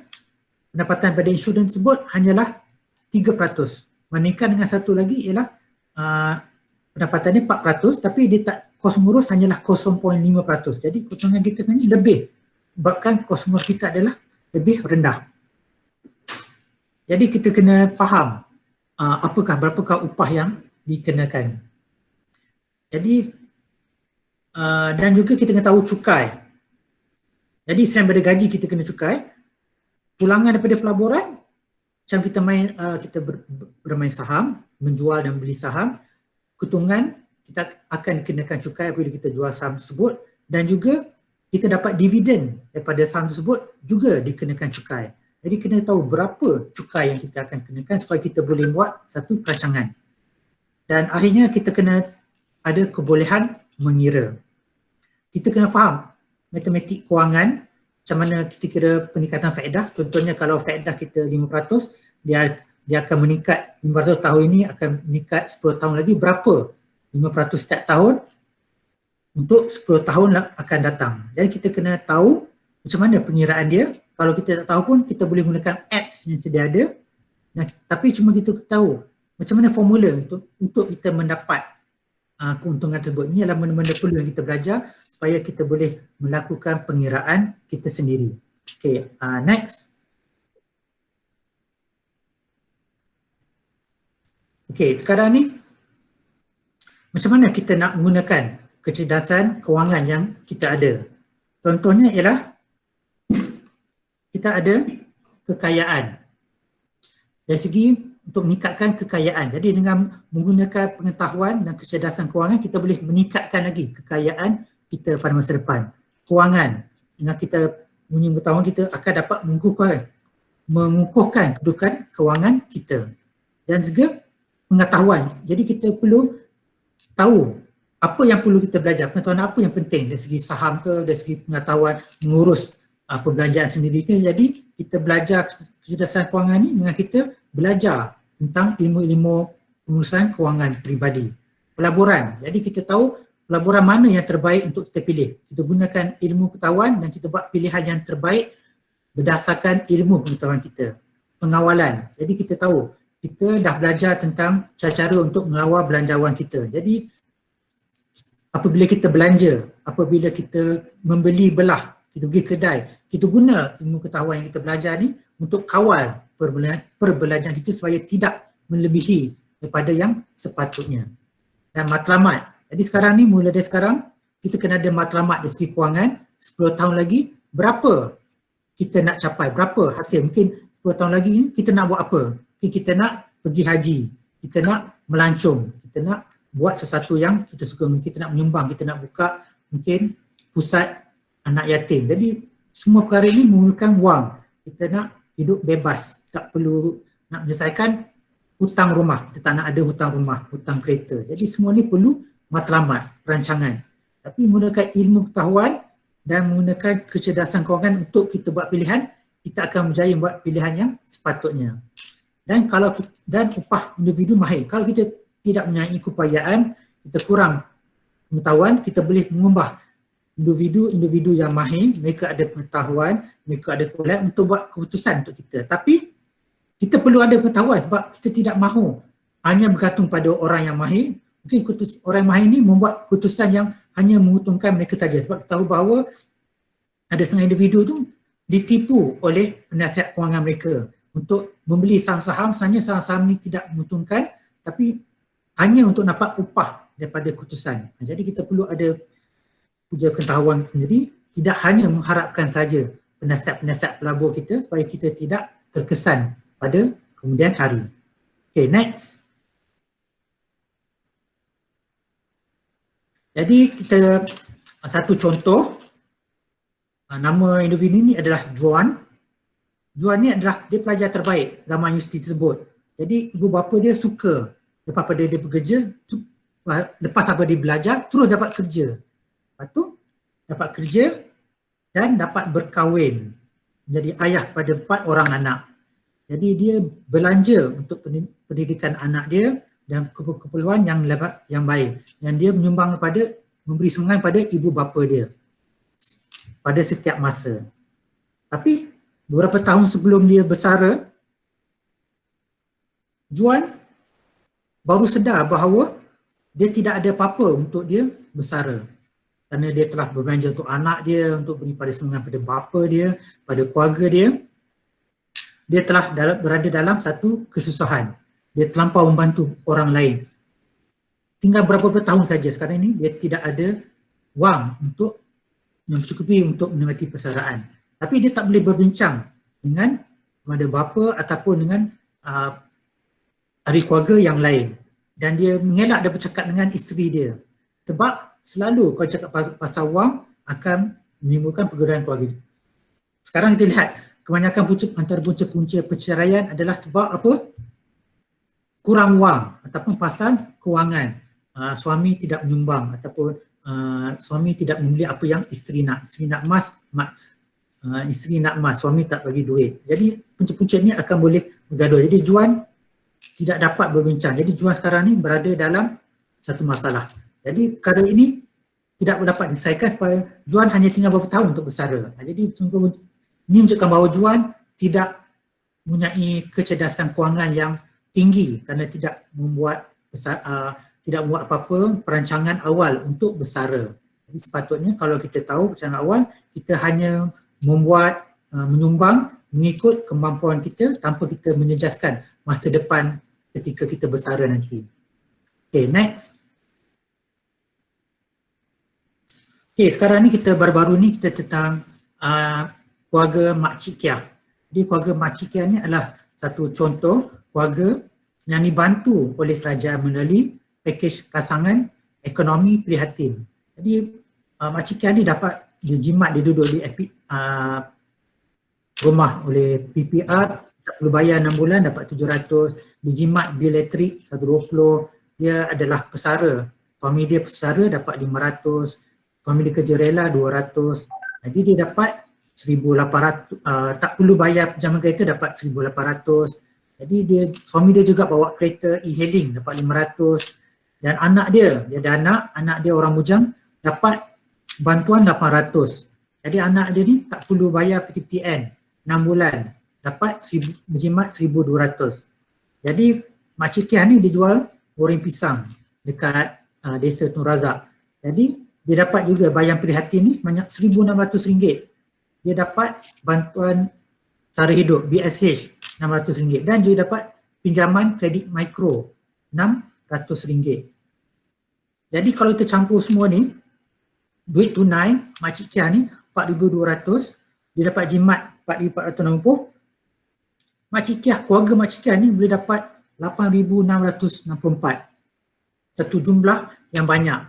S1: pendapatan pada insurans tersebut hanyalah 3%. Bandingkan dengan satu lagi ialah pendapatannya 4%, tapi dia tak, kos mengurus hanyalah 0.5%. Jadi keuntungan kita sebenarnya lebih, sebabkan kos mengurus kita adalah lebih rendah. Jadi kita kena faham berapakah upah yang dikenakan. Jadi dan juga kita kena tahu cukai. Jadi selain daripada gaji kita kena cukai, pulangan daripada pelaburan, macam kita bermain saham, menjual dan beli saham, keuntungan kita akan dikenakan cukai apabila kita jual saham tersebut, dan juga kita dapat dividen daripada saham tersebut juga dikenakan cukai. Jadi kena tahu berapa cukai yang kita akan kenakan supaya kita boleh buat satu perancangan. Dan akhirnya kita kena ada kebolehan mengira. Kita kena faham matematik kewangan, macam mana kita kira peningkatan faedah. Contohnya kalau faedah kita 5%, dia akan meningkat 5% tahun ini, akan meningkat 10 tahun lagi berapa? 5% setiap tahun untuk 10 tahun akan datang. Jadi kita kena tahu macam mana pengiraan dia. Kalau kita tak tahu pun kita boleh gunakan apps yang sedia ada. Tapi cuma kita tahu macam mana formula untuk kita mendapat keuntungan tersebut. Ini adalah benda-benda perlu yang kita belajar supaya kita boleh melakukan pengiraan kita sendiri. Okay, next. Okay, sekarang ni macam mana kita nak menggunakan kecerdasan kewangan yang kita ada. Contohnya ialah kita ada kekayaan. Dari segi untuk meningkatkan kekayaan. Jadi dengan menggunakan pengetahuan dan kecerdasan kewangan, kita boleh meningkatkan lagi kekayaan kita pada masa depan. Kewangan, dengan kita punya pengetahuan, kita akan dapat mengukuhkan kedudukan kewangan kita. Dan juga pengetahuan. Jadi kita perlu tahu apa yang perlu kita belajar, pengetahuan apa yang penting dari segi saham ke, dari segi pengetahuan mengurus perbelanjaan sendiri ke. Jadi kita belajar kecerdasan kewangan ni dengan kita belajar tentang ilmu-ilmu pengurusan kewangan peribadi. Pelaburan, jadi kita tahu pelaburan mana yang terbaik untuk kita pilih. Kita gunakan ilmu pengetahuan dan kita buat pilihan yang terbaik berdasarkan ilmu pengetahuan kita. Pengawalan, jadi kita tahu kita dah belajar tentang cara-cara untuk mengawal belanjawan kita. Jadi apabila kita belanja, apabila kita membeli belah, kita pergi kedai, kita guna ilmu pengetahuan yang kita belajar ni untuk kawal perbelanjaan kita supaya tidak melebihi daripada yang sepatutnya. Dan matlamat. Jadi sekarang ni, mula dari sekarang, kita kena ada matlamat dari segi kewangan. 10 tahun lagi, berapa kita nak capai, berapa hasil. Mungkin 10 tahun lagi kita nak buat apa? Mungkin kita nak pergi haji, kita nak melancong, kita nak buat sesuatu yang kita suka, mungkin kita nak menyumbang, kita nak buka mungkin pusat anak yatim. Jadi semua perkara ini memerlukan wang. Kita nak hidup bebas, tak perlu nak menyelesaikan hutang rumah, kita tak nak ada hutang rumah, hutang kereta. Jadi semua ni perlu matlamat, perancangan. Tapi menggunakan ilmu pengetahuan dan menggunakan kecerdasan kewangan untuk kita buat pilihan, kita akan berjaya buat pilihan yang sepatutnya. Dan kalau kita, dan upah individu mahir. Kalau kita tidak mempunyai keupayaan, kita kurang pengetahuan, kita boleh mengubah individu yang mahir, mereka ada pengetahuan, mereka ada kepala untuk buat keputusan untuk kita. Tapi kita perlu ada pengetahuan sebab kita tidak mahu hanya bergantung pada orang yang mahir. Mungkin orang yang mahir ini membuat keputusan yang hanya menguntungkan mereka saja, sebab kita tahu bahawa ada setengah individu tu ditipu oleh penasihat kewangan mereka untuk membeli saham-saham. Sebenarnya saham-saham ini tidak menguntungkan tapi hanya untuk dapat upah daripada keputusan. Jadi kita perlu ada punya pengetahuan sendiri, tidak hanya mengharapkan saja penasihat-penasihat pelabur kita supaya kita tidak terkesan pada kemudian hari. Okay, next. Jadi kita satu contoh, nama individu ini adalah Juan. Juan ni adalah dia pelajar terbaik zaman universiti tersebut. Jadi ibu bapa dia suka lepas pada dia bekerja, lepas apa dia belajar, terus dapat kerja. Lepas tu dapat kerja dan dapat berkahwin, menjadi ayah pada 4 orang anak. Jadi dia belanja untuk pendidikan anak dia dan keperluan yang baik, yang dia menyumbang kepada, memberi sumbangan pada ibu bapa dia pada setiap masa. Tapi beberapa tahun sebelum dia bersara, Juan baru sedar bahawa dia tidak ada apa-apa untuk dia bersara. Kerana dia telah berbelanja untuk anak dia, untuk beri pada sumbangan pada bapa dia, pada keluarga dia. Dia telah berada dalam satu kesusahan. Dia terlampau membantu orang lain. Tinggal beberapa tahun saja sekarang ini, dia tidak ada wang untuk yang mencukupi untuk menikmati persaraan. Tapi dia tak boleh berbincang dengan pada bapa ataupun dengan ahli keluarga yang lain. Dan dia mengelak dan bercakap dengan isteri dia. Sebab selalu kalau cakap pasal wang akan menimbulkan pergaulan keluarga. Sekarang kita lihat kebanyakan antara punca-punca perceraian adalah sebab apa? Kurang wang ataupun pasal kewangan. Suami tidak menyumbang ataupun suami tidak membeli apa yang isteri nak. Isteri nak emas, isteri nak emas, suami tak bagi duit. Jadi punca-punca ni akan boleh bergaduh. Jadi Juan tidak dapat berbincang. Jadi Juan sekarang ni berada dalam satu masalah. Jadi perkara ini tidak dapat diselesaikan supaya Juan hanya tinggal beberapa tahun untuk bersara. Jadi ini menunjukkan bahawa Juan tidak mempunyai kecerdasan kewangan yang tinggi kerana tidak membuat tidak buat apa-apa perancangan awal untuk bersara. Jadi sepatutnya kalau kita tahu perancangan awal, kita hanya membuat, menyumbang mengikut kemampuan kita tanpa kita menjejaskan masa depan ketika kita bersara nanti. Okay, next. Okay, sekarang ni kita baru-baru ni kita tentang keluarga Makcik Kiah. Jadi keluarga Makcik Kiah ni adalah satu contoh keluarga yang dibantu oleh kerajaan melalui pakej rasangan ekonomi prihatin. Jadi Makcik Kiah ni dapat dijimat, dia duduk di rumah oleh PPR, tak perlu bayar 6 bulan dapat 700, dijimat bil elektrik 120, dia adalah pesara. Suami dia pesara dapat 500, suami dia kerja rela 200. Jadi dia dapat 1,800, tak perlu bayar pinjaman kereta dapat 1,800. Jadi suami dia juga bawa kereta e-hailing dapat 500. Dan anak dia ada anak dia orang bujang dapat bantuan 800. Jadi anak dia ni tak perlu bayar PTPTN 6 bulan dapat berjimat 1,200. Jadi Makcik Kiah ni dijual goreng pisang dekat desa Tun Razak. Jadi dia dapat juga bayar prihatin ni sebanyak RM1,600. Dia dapat bantuan sara hidup BSH RM600 dan juga dapat pinjaman kredit mikro RM600. Jadi kalau kita campur semua ni, duit tunai Makcik Kiah ni 4,200, dia dapat jimat 4,460. Makcik Kiah, keluarga Makcik Kiah ni boleh dapat 8,664. Satu jumlah yang banyak.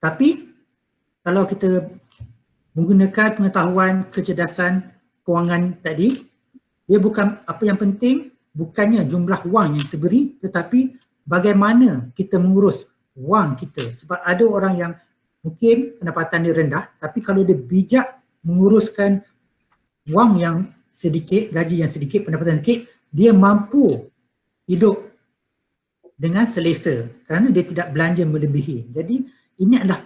S1: Tapi kalau kita menggunakan pengetahuan kecerdasan kewangan tadi, dia bukan apa yang penting, bukannya jumlah wang yang kita beri, tetapi bagaimana kita mengurus wang kita. Sebab ada orang yang mungkin pendapatan dia rendah, tapi kalau dia bijak menguruskan wang yang sedikit, gaji yang sedikit, pendapatan sedikit, dia mampu hidup dengan selesa kerana dia tidak belanja melebihi. Jadi ini adalah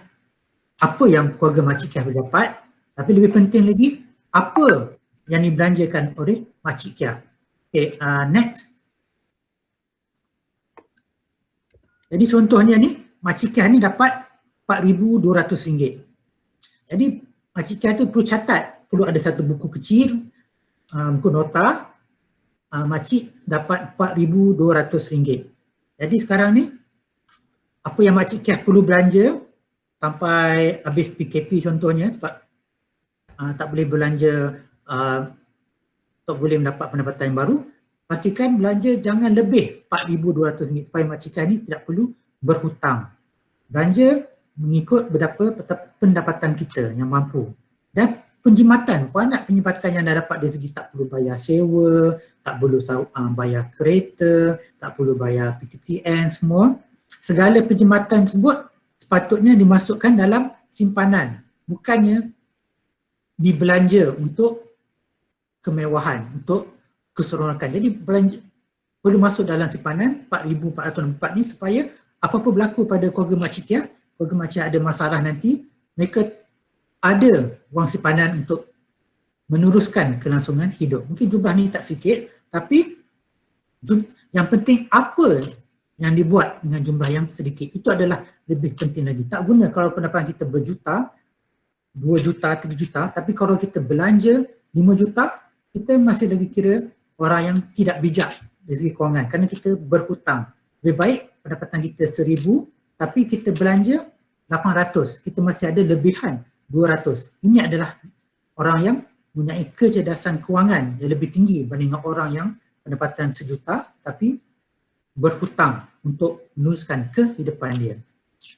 S1: apa yang keluarga Makcik Kiah boleh dapat, tapi lebih penting lagi apa yang dibelanjakan oleh Makcik Kiah. Okay, next. Jadi contohnya ni, Makcik Kiah ni dapat RM4,200. Jadi Makcik Kiah tu perlu catat, perlu ada satu buku kecil, buku nota, Makcik dapat RM4,200. Jadi sekarang ni, apa yang Makcik Kiah perlu belanja sampai habis PKP contohnya, sebab tak boleh belanja, tak boleh mendapat pendapatan yang baru, pastikan belanja jangan lebih RM4,200 supaya Makcik Kiah ni tidak perlu berhutang. Belanja mengikut berapa pendapatan kita yang mampu. Dan penjimatan, banyak penjimatan yang dah dapat dari segi tak perlu bayar sewa, tak perlu bayar kereta, tak perlu bayar PTPTN semua. Segala penjimatan tersebut sepatutnya dimasukkan dalam simpanan, bukannya dibelanja untuk kemewahan, untuk keseronokan. Jadi belanja perlu masuk dalam simpanan RM4,404 ni supaya apa-apa berlaku pada keluarga Makcik Kiah, keluarga Makcik Kiah ada masalah nanti, mereka ada wang simpanan untuk meneruskan kelangsungan hidup. Mungkin jumlah ni tak sikit, tapi yang penting apa yang dibuat dengan jumlah yang sedikit. Itu adalah lebih penting lagi. Tak guna kalau pendapatan kita berjuta, 2 juta, 3 juta, tapi kalau kita belanja 5 juta, kita masih lagi kira orang yang tidak bijak dari segi kewangan kerana kita berhutang. Lebih baik pendapatan kita 1,000 tapi kita belanja 800, kita masih ada lebihan 200. Ini adalah orang yang mempunyai kecerdasan kewangan yang lebih tinggi berbanding orang yang pendapatan 1 juta tapi berhutang untuk meneruskan kehidupan dia.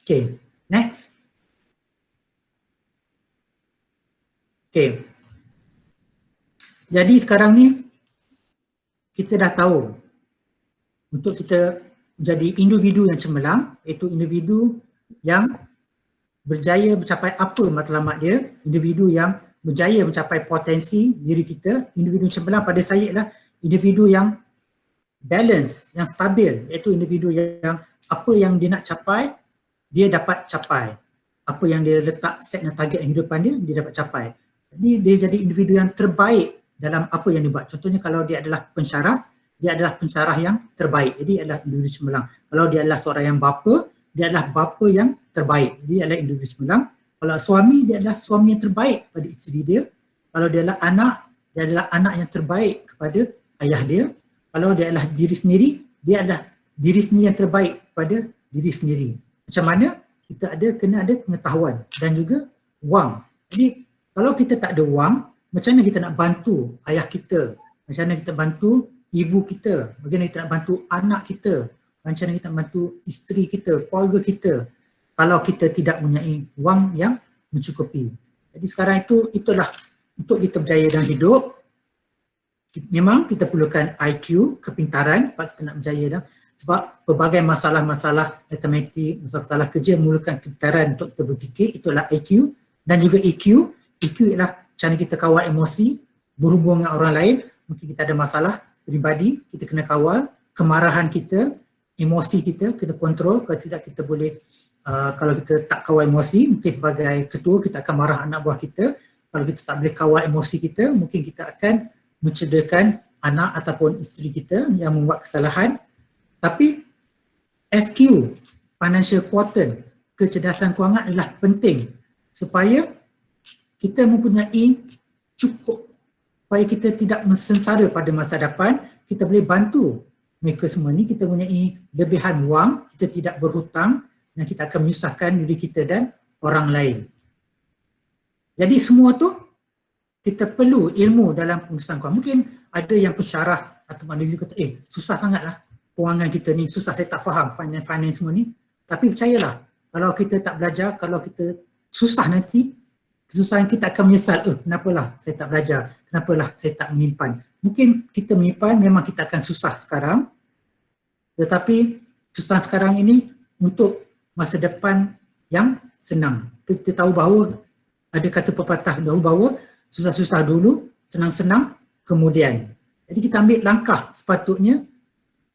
S1: Okay, next. Okay. Jadi sekarang ni kita dah tahu untuk kita jadi individu yang cemerlang, iaitu individu yang berjaya mencapai apa matlamat dia, individu yang berjaya mencapai potensi diri kita. Individu cemerlang pada saya adalah individu yang balance, yang stabil, iaitu individu yang apa yang dia nak capai, dia dapat capai. Apa yang dia letak set dan target kehidupan dia, dia dapat capai. Jadi dia jadi individu yang terbaik dalam apa yang dia buat. Contohnya kalau dia adalah pensyarah, dia adalah pensyarah yang terbaik. Jadi adalah individu cemerlang. Kalau dia adalah seorang yang bapa, dia adalah bapa yang terbaik. Jadi dia adalah individu semalam. Kalau suami, dia adalah suami yang terbaik pada isteri dia. Kalau dia adalah anak, dia adalah anak yang terbaik kepada ayah dia. Kalau dia adalah diri sendiri, dia adalah diri sendiri yang terbaik kepada diri sendiri. Macam mana? Kita kena ada pengetahuan dan juga wang. Jadi kalau kita tak ada wang, macam mana kita nak bantu ayah kita? Macam mana kita bantu ibu kita? Bagaimana kita nak bantu anak kita? Macam mana kita nak bantu isteri kita, keluarga kita? Kalau kita tidak mempunyai wang yang mencukupi. Jadi sekarang itulah untuk kita berjaya dalam hidup. Memang kita perlukan IQ, kepintaran sebab kita nak berjaya dalam, sebab pelbagai masalah-masalah matematik, masalah kerja memerlukan kepintaran untuk kita berfikir, itulah IQ. Dan juga EQ. EQ ialah cara kita kawal emosi, berhubung dengan orang lain. Mungkin kita ada masalah peribadi, kita kena kawal. Kemarahan kita, emosi kita kontrol. Kalau tidak kita boleh, kalau kita tak kawal emosi, mungkin sebagai ketua kita akan marah anak buah kita. Kalau kita tak boleh kawal emosi kita, mungkin kita akan mencederakan anak ataupun isteri kita yang membuat kesalahan. Tapi FQ, financial quotient, kecerdasan kewangan adalah penting supaya kita mempunyai cukup, supaya kita tidak mensengsara pada masa depan. Kita boleh bantu mereka semua ni, kita mempunyai lebihan wang, kita tidak berhutang dan kita akan menyusahkan diri kita dan orang lain. Jadi semua tu kita perlu ilmu dalam pengurusan kewangan. Mungkin ada yang pensyarah atau manusia kata, susah sangatlah kewangan kita ni, susah, saya tak faham finance semua ni. Tapi percayalah, kalau kita tak belajar, kalau kita susah nanti, kesusahan kita akan menyesal, kenapalah saya tak belajar, kenapalah saya tak menyimpan. Mungkin kita menyimpan, memang kita akan susah sekarang, tetapi susah sekarang ini untuk masa depan yang senang. Kita tahu bahawa ada kata pepatah dahulu bahawa susah-susah dulu, senang-senang kemudian. Jadi kita ambil langkah sepatutnya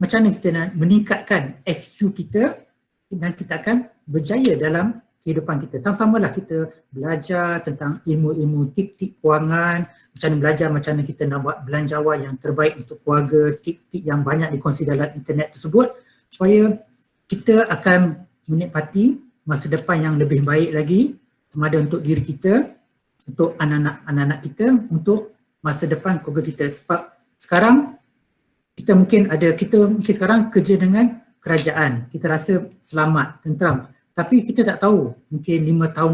S1: macam mana kita nak meningkatkan FQ kita dan kita akan berjaya dalam kehidupan kita. Sama-samalah kita belajar tentang ilmu-ilmu tip-tip kewangan, macam mana belajar macam mana kita nak buat belanjawan yang terbaik untuk keluarga, tip-tip yang banyak dikongsi dalam internet tersebut supaya kita akan menikmati masa depan yang lebih baik lagi, sama ada untuk diri kita, untuk anak-anak kita, untuk masa depan keluarga kita. Sebab sekarang kita mungkin sekarang kerja dengan kerajaan, kita rasa selamat, tentram. Tapi kita tak tahu, mungkin 5 tahun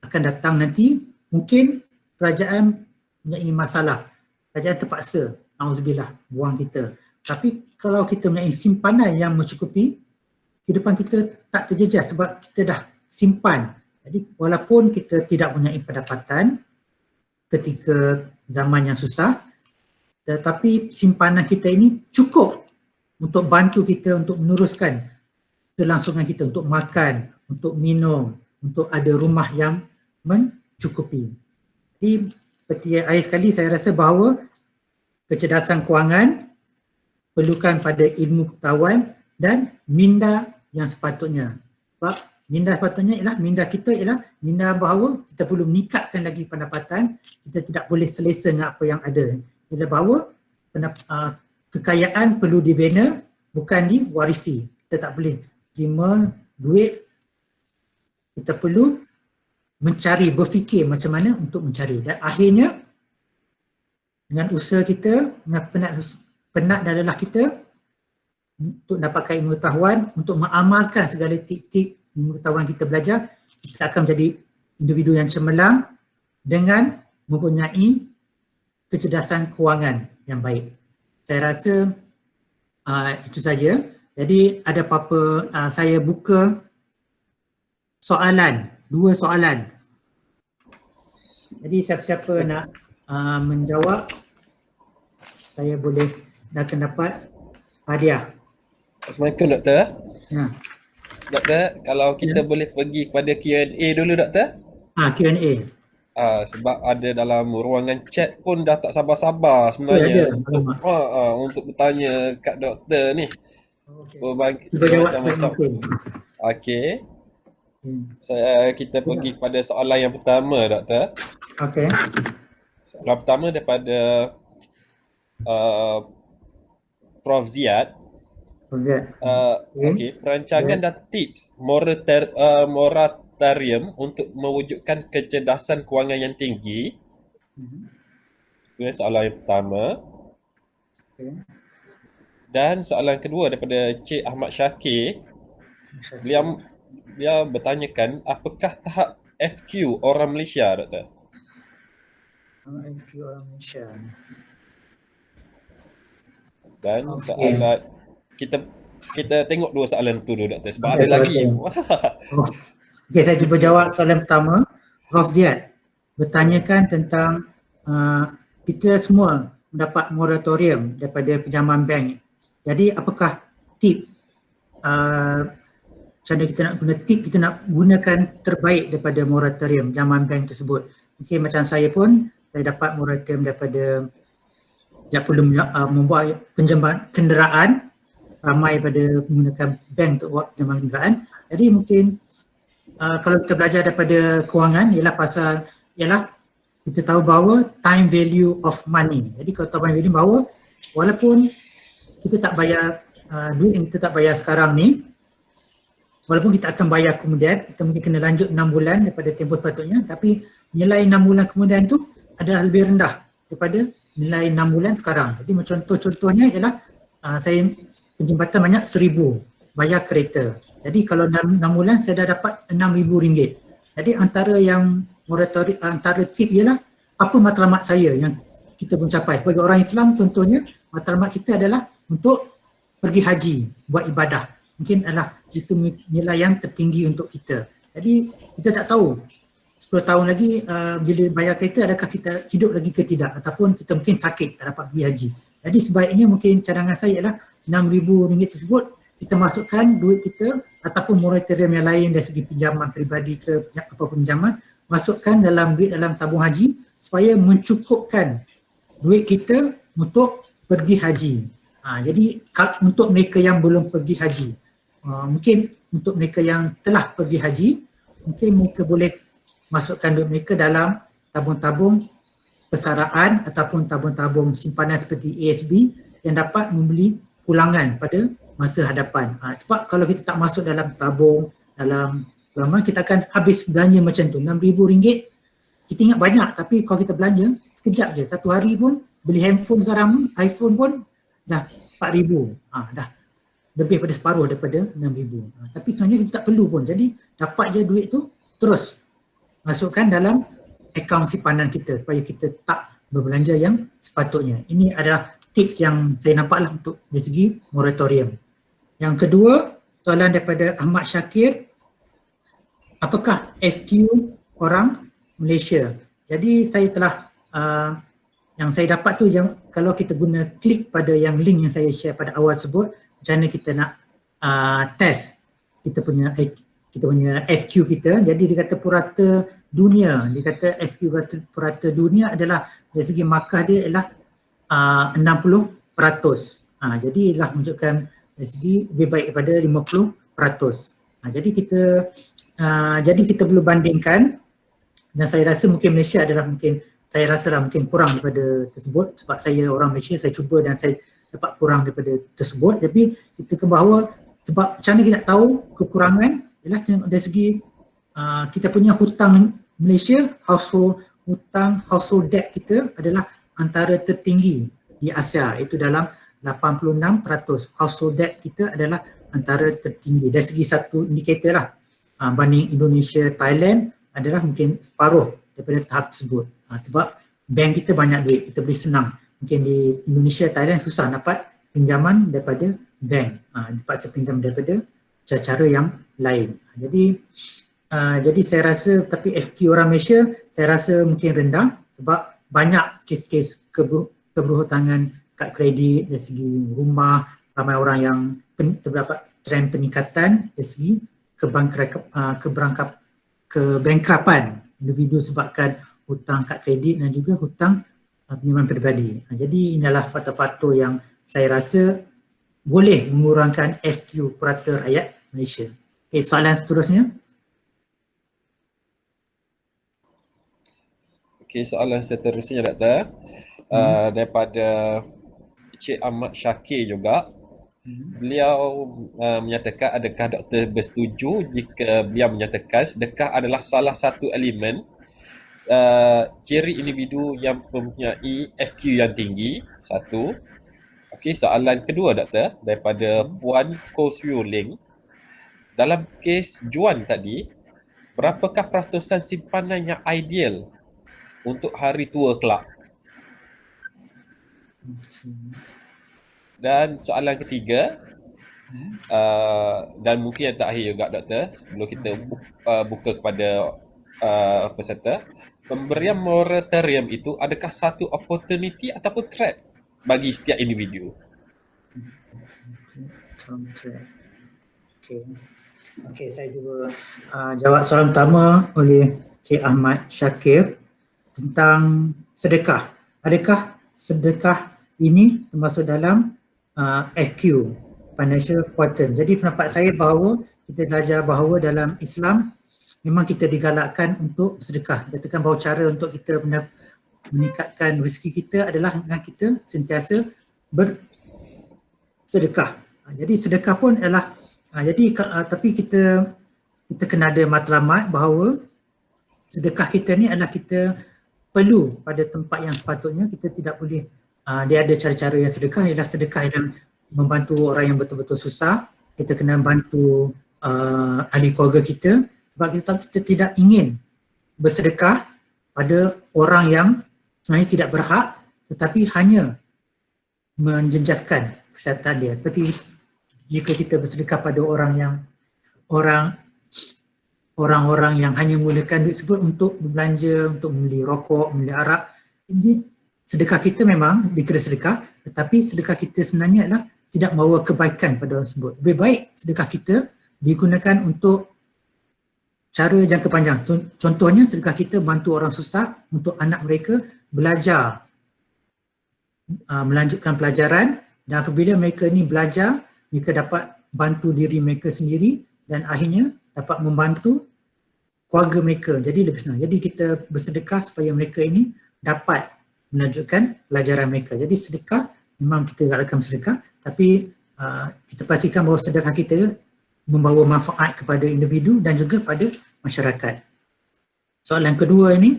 S1: akan datang nanti, mungkin kerajaan mempunyai masalah. Kerajaan terpaksa, auzubillah, buang kita. Tapi kalau kita mempunyai simpanan yang mencukupi, kehidupan kita tak terjejas sebab kita dah simpan. Jadi walaupun kita tidak mempunyai pendapatan ketika zaman yang susah, tetapi simpanan kita ini cukup untuk bantu kita untuk meneruskan kelangsungan kita, untuk makan, untuk minum, untuk ada rumah yang mencukupi. Jadi seperti akhir sekali saya rasa bahawa kecerdasan kewangan perlukan pada ilmu pengetahuan dan minda yang sepatutnya. Sebab minda sepatutnya ialah minda kita ialah minda bahawa kita perlu meningkatkan lagi pendapatan, kita tidak boleh selesa dengan apa yang ada. Ialah bahawa kekayaan perlu dibina, bukan diwarisi. Kita tak boleh terima duit, kita perlu mencari, berfikir macam mana untuk mencari. Dan akhirnya dengan usaha kita, dengan penat dan lelah kita untuk dapatkan ilmu pengetahuan, untuk mengamalkan segala tip-tip ilmu pengetahuan kita belajar, kita akan menjadi individu yang cemerlang dengan mempunyai kecerdasan kewangan yang baik. Saya rasa itu saja. Jadi ada apa-apa, saya buka soalan, 2 soalan. Jadi siapa-siapa nak menjawab, saya boleh akan dapat hadiah.
S2: Assalamualaikum Doktor.
S1: Ya.
S2: Doktor, kalau kita boleh pergi kepada Q&A dulu Doktor.
S1: Q&A.
S2: Sebab ada dalam ruangan chat pun dah tak sabar-sabar sebenarnya untuk bertanya kat Doktor ni.
S1: Cuba jawab sebaik mungkin.
S2: Okey. Kita pergi kepada soalan yang pertama Doktor.
S1: Okey.
S2: Soalan pertama daripada Prof Ziad. Okey, perancangan dan tips moratorium untuk mewujudkan kecerdasan kewangan yang tinggi. Itu soalan yang pertama. Dan soalan kedua daripada Cik Ahmad Syakir, dia bertanyakan apakah tahap FQ orang Malaysia, Doktor?
S1: FQ orang Malaysia.
S2: Dan soalan kita tengok dua soalan tu dulu, Doktor, sebab ada lagi.
S1: Okey, saya cuba jawab soalan pertama. Prof Ziad bertanyakan tentang kita semua mendapat moratorium daripada pinjaman bank. Jadi apakah tip macam mana kita nak guna tip, kita nak gunakan terbaik daripada moratorium pinjaman bank tersebut. Mungkin macam saya pun, saya dapat moratorium daripada tidak perlu membuat pinjaman kenderaan, ramai pada menggunakan bank untuk buat pinjaman kenderaan. Jadi mungkin kalau kita belajar daripada kewangan ialah kita tahu bahawa time value of money. Jadi kalau tahu time value bahawa walaupun kita tak bayar duit yang kita tak bayar sekarang ni, walaupun kita akan bayar kemudian, kita mungkin kena lanjut 6 bulan daripada tempoh sepatutnya, tapi nilai 6 bulan kemudian tu adalah lebih rendah daripada nilai 6 bulan sekarang. Jadi contohnya ialah saya penjambatan banyak 1,000 bayar kereta. Jadi kalau 6 bulan saya dah dapat RM6,000. Jadi antara tip ialah apa matlamat saya yang kita mencapai. Sebagai orang Islam contohnya, matlamat kita adalah untuk pergi haji, buat ibadah. Mungkin adalah itu nilai yang tertinggi untuk kita. Jadi kita tak tahu 10 tahun lagi bila bayar kereta adakah kita hidup lagi ke tidak, ataupun kita mungkin sakit tak dapat pergi haji. Jadi sebaiknya mungkin cadangan saya ialah RM6,000 tersebut kita masukkan duit kita ataupun moratorium yang lain dari segi pinjaman peribadi ke apapun pinjaman, masukkan dalam duit dalam tabung haji supaya mencukupkan duit kita untuk pergi haji. Jadi untuk mereka yang belum pergi haji, mungkin untuk mereka yang telah pergi haji, mungkin mereka boleh masukkan duit mereka dalam tabung-tabung persaraan ataupun tabung-tabung simpanan seperti ASB yang dapat membeli pulangan pada masa hadapan. Sebab kalau kita tak masuk dalam tabung, dalam lama kita akan habis belanja macam tu. RM6,000 kita ingat banyak, tapi kalau kita belanja sekejap je, satu hari pun beli handphone sekarang, iPhone pun dah RM4,000, dah lebih pada separuh daripada RM6,000. Tapi sebenarnya kita tak perlu pun, jadi dapat je duit tu terus masukkan dalam akaun simpanan kita supaya kita tak berbelanja yang sepatutnya. Ini adalah tips yang saya nampaklah untuk dari segi moratorium. Yang kedua, soalan daripada Ahmad Syakir, apakah FQ orang Malaysia? Jadi saya telah yang saya dapat tu, yang kalau kita guna klik pada yang link yang saya share pada awal tersebut, macam mana kita nak test kita punya FQ kita. Jadi dia kata purata dunia, dia kata FQ purata dunia adalah dari segi markah dia adalah 60%. Jadi ialah menunjukkan dari segi lebih baik daripada 50%. Jadi kita perlu bandingkan, dan saya rasa mungkin Malaysia adalah mungkin kurang daripada tersebut, sebab saya orang Malaysia, saya cuba dan saya dapat kurang daripada tersebut. Tapi kita ke bahawa sebab macam mana kita tahu kekurangan ialah dari segi kita punya hutang Malaysia, household debt kita adalah antara tertinggi di Asia, itu dalam 86%. Household debt kita adalah antara tertinggi dari segi satu indikator lah. Banding Indonesia, Thailand adalah mungkin separuh daripada tahap tersebut. Sebab bank kita banyak duit, kita boleh senang. Mungkin di Indonesia, Thailand susah dapat pinjaman daripada bank. Terpaksa pinjam daripada cara yang lain. Jadi saya rasa, tapi FQ orang Malaysia saya rasa mungkin rendah sebab banyak kes-kes keberhutangan kad kredit dari segi rumah, ramai orang yang terdapat trend peningkatan dari segi kebankrapan individu sebabkan hutang kad kredit dan juga hutang pinjaman peribadi. Jadi inilah faktor-faktor yang saya rasa boleh mengurangkan FQ purata rakyat Malaysia. Okay, soalan seterusnya.
S2: Okay, soalan seterusnya Doktor, daripada Cik Ahmad Syakir juga. Beliau menyatakan, adakah doktor bersetuju jika beliau menyatakan sedekah adalah salah satu elemen ciri individu yang mempunyai FQ yang tinggi? Satu. Okey, soalan kedua doktor daripada Puan Ko Siew Ling. Dalam kes Juan tadi, berapakah peratusan simpanan yang ideal untuk hari tua kelak? Dan soalan ketiga, dan mungkin yang terakhir juga doktor, sebelum kita buka kepada peserta, pemberian moratorium itu adakah satu opportunity ataupun threat bagi setiap individu?
S1: Okey, saya juga jawab soalan pertama oleh Cik Ahmad Syakir tentang sedekah. Adakah sedekah ini termasuk dalam FQ, Financial Quadrant? Jadi pendapat saya bahawa kita belajar bahawa dalam Islam memang kita digalakkan untuk sedekah. Katakan bahawa cara untuk kita meningkatkan rezeki kita adalah dengan kita sentiasa bersedekah. Jadi sedekah pun adalah tapi kita kena ada matlamat bahawa sedekah kita ni adalah kita perlu pada tempat yang sepatutnya. Kita tidak boleh, dia ada cara-cara yang sedekah, ialah sedekah yang membantu orang yang betul-betul susah. Kita kena bantu ahli keluarga kita, sebab kita tidak ingin bersedekah pada orang yang sebenarnya tidak berhak tetapi hanya menjejaskan kesihatan dia. Seperti jika kita bersedekah pada orang-orang yang hanya menggunakan duit tersebut untuk berbelanja, untuk membeli rokok, membeli arak. Jadi sedekah kita memang dikira sedekah, tetapi sedekah kita sebenarnya adalah tidak membawa kebaikan pada orang tersebut. Lebih baik sedekah kita digunakan untuk cara jangka panjang. Contohnya sedekah kita bantu orang susah untuk anak mereka belajar, melanjutkan pelajaran, dan apabila mereka ni belajar, mereka dapat bantu diri mereka sendiri dan akhirnya dapat membantu keluarga mereka. Jadi lebih senang. Jadi kita bersedekah supaya mereka ini dapat melanjutkan pelajaran mereka. Jadi sedekah, memang kita galakkan sedekah, tapi kita pastikan bahawa sedekah kita membawa manfaat kepada individu dan juga pada masyarakat. Soalan kedua ini,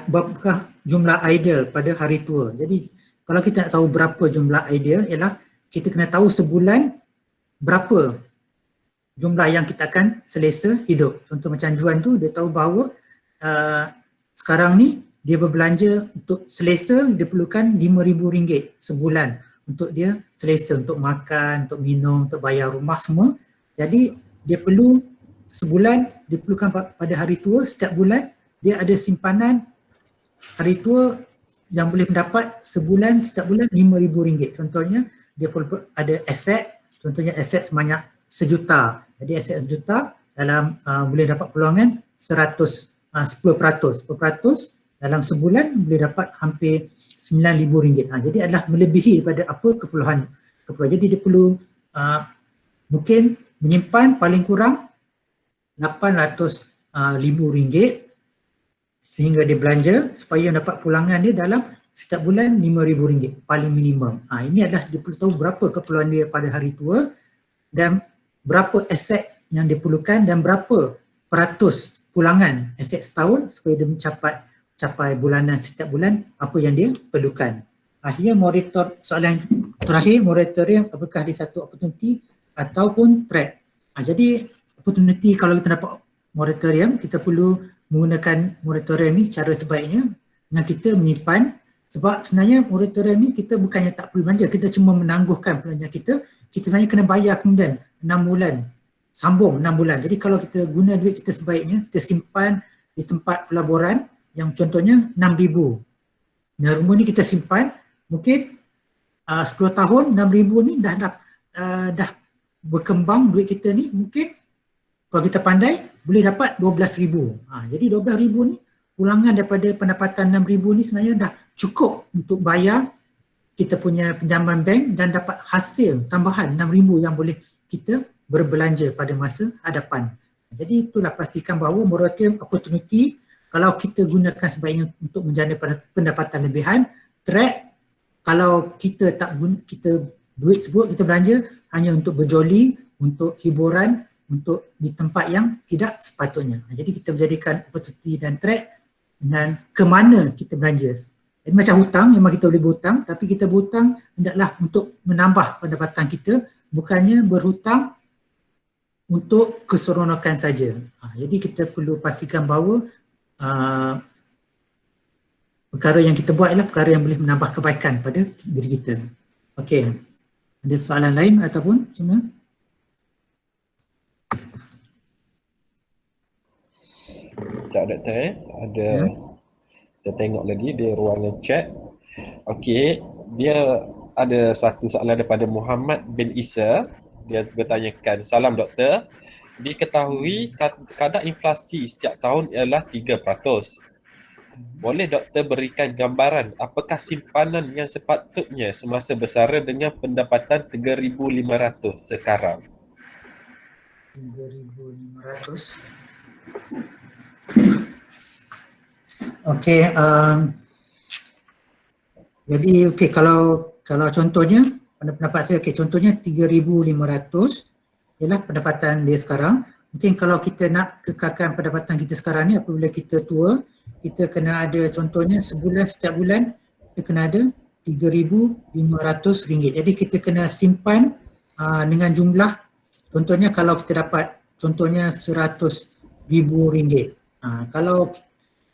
S1: berapakah jumlah ideal pada hari tua? Jadi kalau kita nak tahu berapa jumlah ideal, ialah kita kena tahu sebulan berapa jumlah yang kita akan selesa hidup. Contoh macam Juan tu, dia tahu bahawa sekarang ni dia berbelanja untuk selesa, dia perlukan RM5,000 sebulan untuk dia selesa, untuk makan, untuk minum, untuk bayar rumah semua. Jadi dia perlu sebulan, dia perlukan pada hari tua, setiap bulan dia ada simpanan hari tua yang boleh mendapat sebulan, setiap bulan RM5,000. Contohnya dia perlu ada aset, contohnya aset sebanyak RM1,000,000. Jadi aset RM1,000,000 dalam boleh dapat peluangan 10%. Dalam sebulan boleh dapat hampir RM9,000. Jadi adalah melebihi daripada apa keperluan. Jadi dia perlu mungkin menyimpan paling kurang RM800,000 sehingga dia belanja supaya dapat pulangan dia dalam setiap bulan RM5,000 paling minimum. Ini adalah dia perlu tahu berapa keperluan dia pada hari tua dan berapa aset yang diperlukan dan berapa peratus pulangan aset setahun supaya dia capai bulanan setiap bulan apa yang dia perlukan. Akhirnya soalan terakhir, moratorium apakah dia satu opportunity ataupun threat? Jadi opportunity, kalau kita dapat moratorium, kita perlu menggunakan moratorium ni cara sebaiknya dengan kita menyimpan. Sebab sebenarnya moratorium ni kita bukannya tak perlu belanja, kita cuma menangguhkan belanjaan kita. Kita sebenarnya kena bayar kemudian 6 bulan, sambung 6 bulan. Jadi kalau kita guna duit kita sebaiknya, kita simpan di tempat pelaburan yang contohnya RM6,000. Dan rumah ni kita simpan, mungkin 10 tahun RM6,000 ni dah berkembang duit kita ni, mungkin kalau kita pandai boleh dapat RM12,000. Jadi RM12,000 ni pulangan daripada pendapatan RM6,000 ni sebenarnya dah cukup untuk bayar kita punya pinjaman bank dan dapat hasil tambahan RM6,000 yang boleh kita berbelanja pada masa hadapan. Jadi itulah pastikan bahawa moratorium opportunity kalau kita gunakan sebaiknya untuk menjana pendapatan lebihan. Threat, kalau kita duit tersebut kita belanja hanya untuk berjoli, untuk hiburan, untuk di tempat yang tidak sepatutnya. Jadi kita menjadikan opportunity dan threat dengan ke mana kita belanja. Jadi macam hutang, memang kita boleh berhutang, tapi kita berhutang hendaklah untuk menambah pendapatan kita, bukannya berhutang untuk keseronokan saja. Jadi kita perlu pastikan bahawa perkara yang kita buat adalah perkara yang boleh menambah kebaikan pada diri kita. Okey. Ada soalan lain ataupun cuma?
S2: Sekejap Doktor ada
S1: Ya.
S2: kita tengok lagi di ruangan chat. Okey, dia ada satu soalan daripada Muhammad bin Isa. Dia bertanyakan, salam doktor. Diketahui kadar inflasi setiap tahun ialah 3%. Boleh doktor berikan gambaran apakah simpanan yang sepatutnya semasa bersara dengan pendapatan 3,500 sekarang?
S1: 3,500. Okey, jadi okey kalau contohnya pendapat saya contohnya 3,500 ialah pendapatan dia sekarang. Mungkin kalau kita nak kekalkan pendapatan kita sekarang ni apabila kita tua, kita kena ada contohnya setiap bulan kita kena ada RM3,500. Jadi kita kena simpan dengan jumlah, contohnya kalau kita dapat contohnya RM100,000.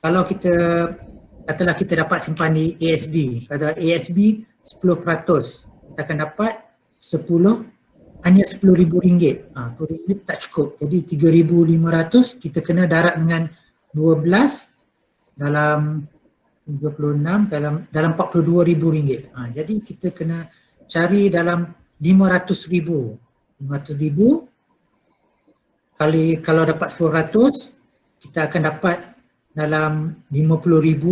S1: Kalau kita katalah kita dapat simpan di ASB, kalau ASB 10%, kita akan dapat hanya RM10,000. RM10,000 tak cukup. Jadi 3,500 kita kena darab dengan 12 dalam 36 dalam RM42,000. Jadi kita kena cari dalam RM500,000. RM500,000 kali kalau dapat 10%, kita akan dapat dalam RM50,000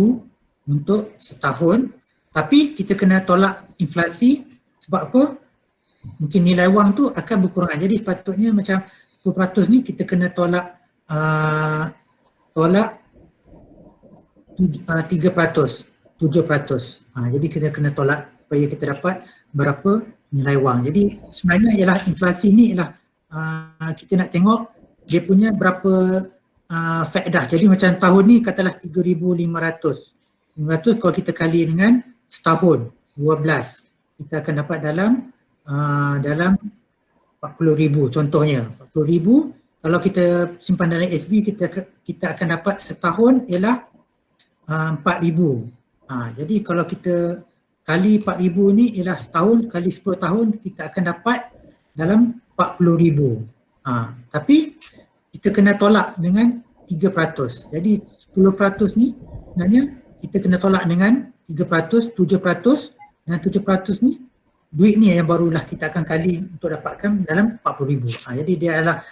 S1: untuk setahun. Tapi kita kena tolak inflasi sebab apa? Mungkin nilai wang tu akan berkurangan. Jadi sepatutnya macam 10% ni kita kena tolak 3%, 7%. Jadi kita kena tolak supaya kita dapat berapa nilai wang. Jadi sebenarnya ialah inflasi ni ialah kita nak tengok dia punya berapa faedah. Jadi macam tahun ni katalah 3,500. 500 kalau kita kali dengan setahun 12, kita akan dapat dalam 40,000 contohnya. 40,000 kalau kita simpan dalam SB kita akan dapat setahun ialah 4,000. Jadi kalau kita kali 4,000 ni ialah setahun kali 10 tahun kita akan dapat dalam 40,000. Tapi kita kena tolak dengan 3%. Jadi 10% ni sebenarnya kita kena tolak dengan 3%, 7%, dan 7% ni duit ni yang barulah kita akan kali untuk dapatkan dalam 40,000. Jadi dia adalah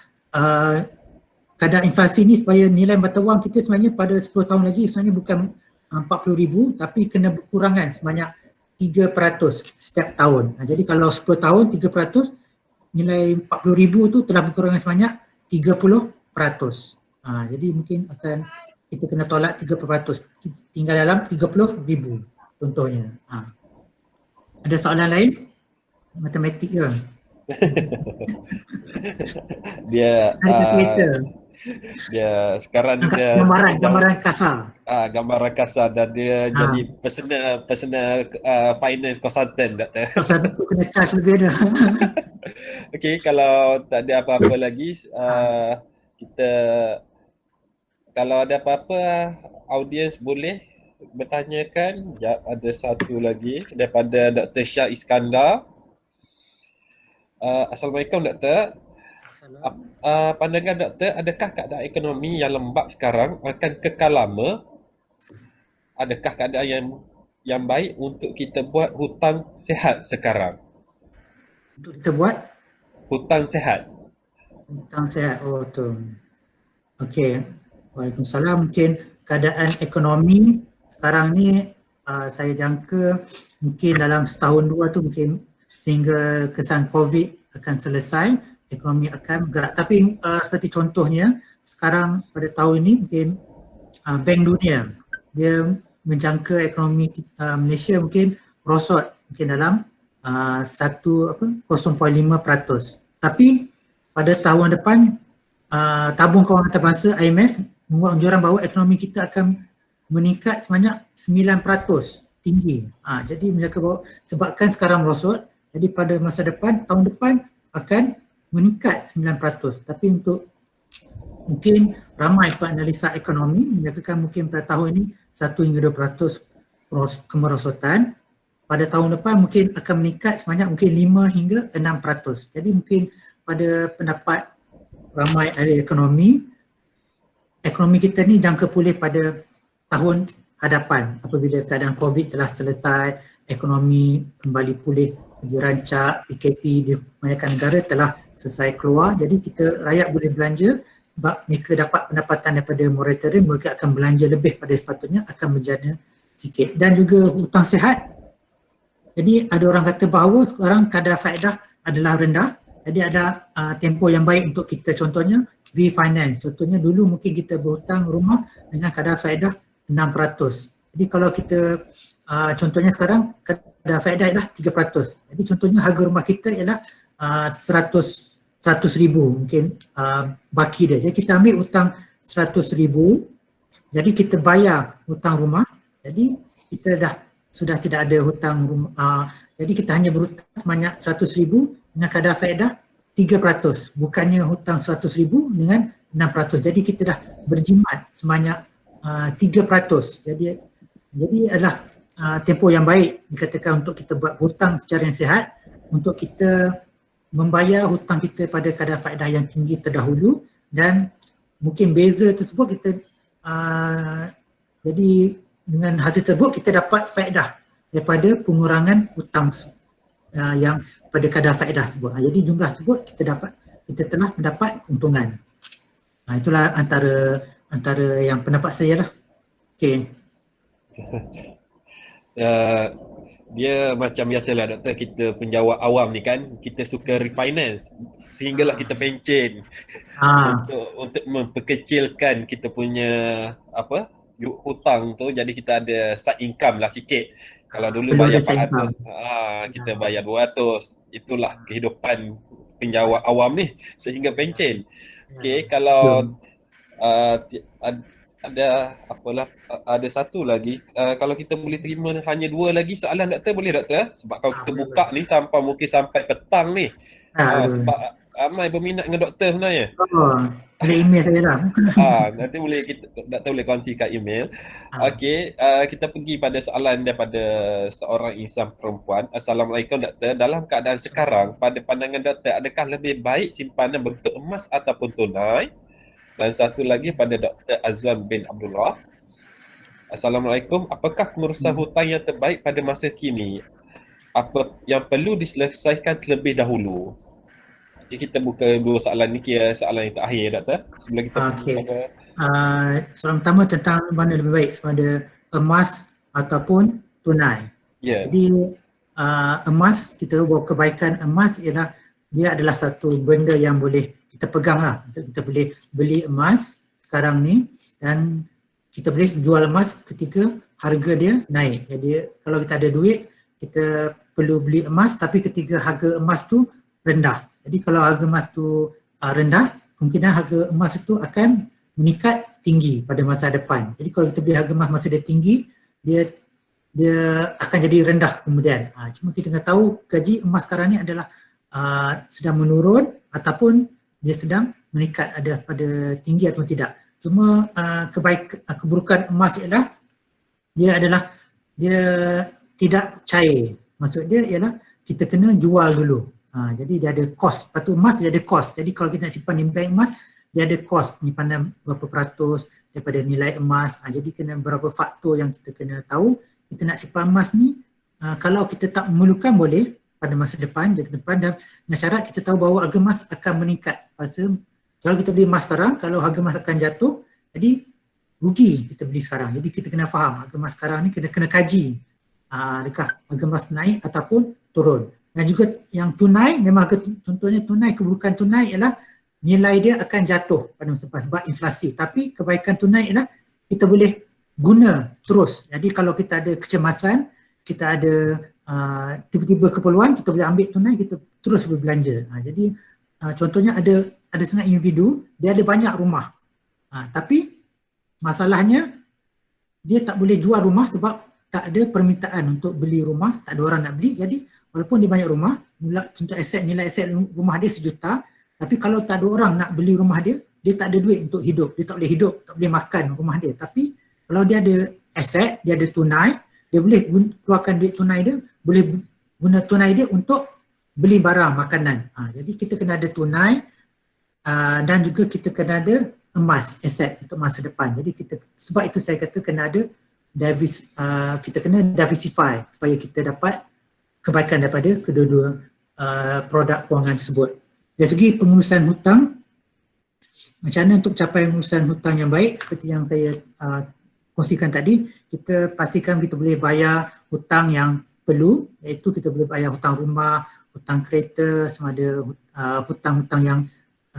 S1: kadar inflasi ni supaya nilai mata wang kita sebenarnya pada 10 tahun lagi sebenarnya bukan 40,000 tapi kena berkurangan sebanyak 3% setiap tahun. Jadi kalau 10 tahun 3%, nilai 40,000 tu telah berkurangan sebanyak 30%. Jadi mungkin akan kita kena tolak 30%, tinggal dalam 30,000 contohnya. Ada soalan lain? Matematik ke?
S2: Dia dia sekarang ni dia
S1: gambaran kasar.
S2: Gambaran kasar dan dia jadi personal finance consultant doktor.
S1: Pasal tu kena charge lebih dah.
S2: Okey, kalau tak ada apa-apa lagi kita kalau ada apa-apa audiens boleh bertanyakan. Ada satu lagi daripada Dr. Syah Iskandar. Assalamualaikum doktor. Pandangan doktor, adakah keadaan ekonomi yang lembab sekarang akan kekal lama? Adakah keadaan yang baik untuk kita buat hutang sihat sekarang?
S1: Untuk kita buat?
S2: Hutang sihat.
S1: Hutang sihat, oh tu. Okey, waalaikumsalam. Mungkin keadaan ekonomi sekarang ni saya jangka mungkin dalam setahun dua tu mungkin sehingga kesan COVID akan selesai, ekonomi akan bergerak. Tapi seperti contohnya sekarang pada tahun ini mungkin Bank Dunia dia menjangka ekonomi Malaysia mungkin merosot mungkin dalam 0.5%. Tapi pada tahun depan tabung kewangan antarabangsa IMF membuat anjuran bahawa ekonomi kita akan meningkat sebanyak 9% tinggi. Jadi mereka bawa, sebabkan sekarang merosot, jadi pada masa depan, tahun depan akan meningkat 9%. Tapi untuk mungkin ramai penganalisa ekonomi menyatakan mungkin pada tahun ini 1 hingga 2% kemerosotan. Pada tahun depan mungkin akan meningkat sebanyak mungkin 5 hingga 6%. Jadi mungkin pada pendapat ramai ahli ekonomi kita ni jangka pulih pada tahun hadapan apabila keadaan COVID telah selesai, ekonomi kembali pulih, dirancang, PKP di kebanyakan negara telah selesai keluar. Jadi kita rakyat boleh belanja sebab mereka dapat pendapatan daripada moratorium, mereka akan belanja lebih pada sepatutnya, akan berjana sikit. Dan juga hutang sihat. Jadi ada orang kata bahawa sekarang kadar faedah adalah rendah. Jadi ada tempoh yang baik untuk kita, contohnya refinance. Contohnya dulu mungkin kita berhutang rumah dengan kadar faedah 6%. Jadi kalau kita contohnya sekarang kadar faedah ialah 3%. Jadi contohnya harga rumah kita ialah 100,000 mungkin baki dia. Jadi kita ambil hutang 100,000, jadi kita bayar hutang rumah. Jadi kita sudah tidak ada hutang rumah. Jadi kita hanya berhutang sebanyak 100,000 dengan kadar faedah 3%, bukannya hutang 100,000 dengan 6%. Jadi kita dah berjimat sebanyak 3%. Jadi adalah tempoh yang baik dikatakan untuk kita buat hutang secara yang sihat, untuk kita membayar hutang kita pada kadar faedah yang tinggi terdahulu, dan mungkin beza tersebut kita jadi dengan hasil tersebut kita dapat faedah daripada pengurangan hutang yang pada kadar faedah tersebut. Jadi jumlah tersebut kita telah mendapat keuntungan. Itulah antara yang pendapat saya lah. Okey.
S2: Dia macam biasalah doktor, kita penjawat awam ni kan, kita suka refinance sehinggalah kita pencen untuk memperkecilkan kita punya hutang tu, jadi kita ada side income lah sikit. Kalau dulu bayar 400, kita bayar 200. Itulah kehidupan penjawat awam ni sehingga pencen. Okey, kalau ada satu lagi, kalau kita boleh terima hanya 2 lagi soalan doktor, boleh doktor? Sebab kalau kita buka ni sampai petang ni. Sebab ramai berminat dengan doktor sebenarnya.
S1: Boleh email saya lah.
S2: Nanti doktor boleh kongsikan email. Okey, kita pergi pada soalan daripada seorang insan perempuan. Assalamualaikum doktor. Dalam keadaan sekarang, pada pandangan doktor, adakah lebih baik simpanan bentuk emas ataupun tunai? Dan satu lagi pada Dr. Azwan bin Abdullah. Assalamualaikum. Apakah pengurusan hutang yang terbaik pada masa kini? Apa yang perlu diselesaikan terlebih dahulu? Okay, kita buka 2 soalan ni, kira soalan yang terakhir doktor. Sebelum kita
S1: soalan pertama tentang mana lebih baik, sama ada emas ataupun tunai. Jadi emas, kita bawa kebaikan emas ialah dia adalah satu benda yang boleh kita pegang lah. Maksudnya kita boleh beli emas sekarang ni dan kita boleh jual emas ketika harga dia naik. Jadi kalau kita ada duit, kita perlu beli emas, tapi ketika harga emas tu rendah. Jadi kalau harga emas tu rendah, kemungkinan harga emas itu akan meningkat tinggi pada masa depan. Jadi kalau kita beli harga emas masa dia tinggi, dia akan jadi rendah kemudian. Cuma kita kena tahu gaji emas sekarang ni adalah sedang menurun ataupun dia sedang meningkat, ada pada tinggi atau tidak. Cuma keburukan emas ialah dia tidak cair. Maksud dia ialah kita kena jual dulu. Jadi dia ada kos. Lepas tu emas dia ada kos. Jadi kalau kita nak simpan di bank emas, dia ada kos penyimpanan berapa peratus daripada nilai emas. Jadi kena beberapa faktor yang kita kena tahu. Kita nak simpan emas ni, kalau kita tak memerlukan boleh pada masa depan, jangka depan, dan dengan syarat kita tahu bahawa harga emas akan meningkat. Kalau kita beli emas sekarang, kalau harga emas akan jatuh, jadi rugi kita beli sekarang. Jadi kita kena faham harga emas sekarang ni, kita kena kaji adakah harga emas naik ataupun turun. Dan juga yang tunai, memang contohnya tunai, keburukan tunai ialah nilai dia akan jatuh pada masa depan sebab inflasi. Tapi kebaikan tunai ialah kita boleh guna terus. Jadi kalau kita ada kecemasan, kita ada tiba-tiba keperluan kita boleh ambil tunai, kita terus berbelanja. Jadi contohnya ada setengah individu, dia ada banyak rumah. Tapi masalahnya dia tak boleh jual rumah sebab tak ada permintaan untuk beli rumah, tak ada orang nak beli. Jadi walaupun dia banyak rumah, contoh nilai aset rumah dia 1 juta, tapi kalau tak ada orang nak beli rumah dia, dia tak ada duit untuk hidup, dia tak boleh hidup, tak boleh makan rumah dia. Tapi kalau dia ada aset, dia ada tunai, dia boleh keluarkan duit tunai dia, boleh guna tunai dia untuk beli barang, makanan. Jadi kita kena ada tunai dan juga kita kena ada emas, aset untuk masa depan. Jadi sebab itu saya kata kena ada kita kena diversify supaya kita dapat kebaikan daripada kedua-dua produk kewangan tersebut. Dari segi pengurusan hutang, macam mana untuk capai pengurusan hutang yang baik, seperti yang saya kongsikan tadi, kita pastikan kita boleh bayar hutang yang perlu, iaitu kita boleh bayar hutang rumah, hutang kereta, sama ada hutang-hutang yang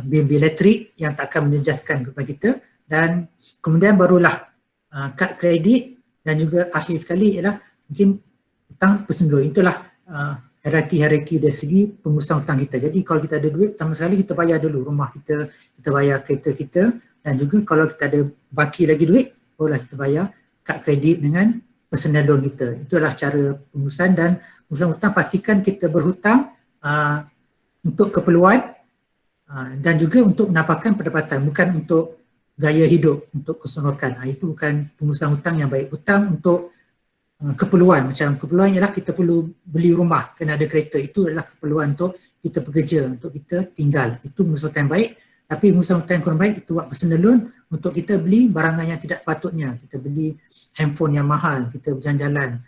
S1: bil elektrik yang tak akan menjejaskan kepada kita, dan kemudian barulah kad kredit, dan juga akhir sekali ialah mungkin hutang personal. Itulah hierarki dari segi pengurusan hutang kita. Jadi kalau kita ada duit, pertama sekali kita bayar dulu rumah kita, kita bayar kereta kita, dan juga kalau kita ada baki lagi duit, barulah kita bayar kad kredit dengan personal loan kita. Itulah cara pengurusan, dan pengurusan hutang pastikan kita berhutang untuk keperluan dan juga untuk mendapatkan pendapatan, bukan untuk gaya hidup, untuk keseronokan. Itu bukan pengurusan hutang yang baik. Hutang untuk keperluan, macam keperluan ialah kita perlu beli rumah, kena ada kereta, itu adalah keperluan untuk kita bekerja, untuk kita tinggal. Itu pengurusan hutang yang baik. Tapi pengurusan hutang yang kurang baik itu buat personal loan untuk kita beli barangan yang tidak sepatutnya. Kita beli handphone yang mahal, kita berjalan-jalan,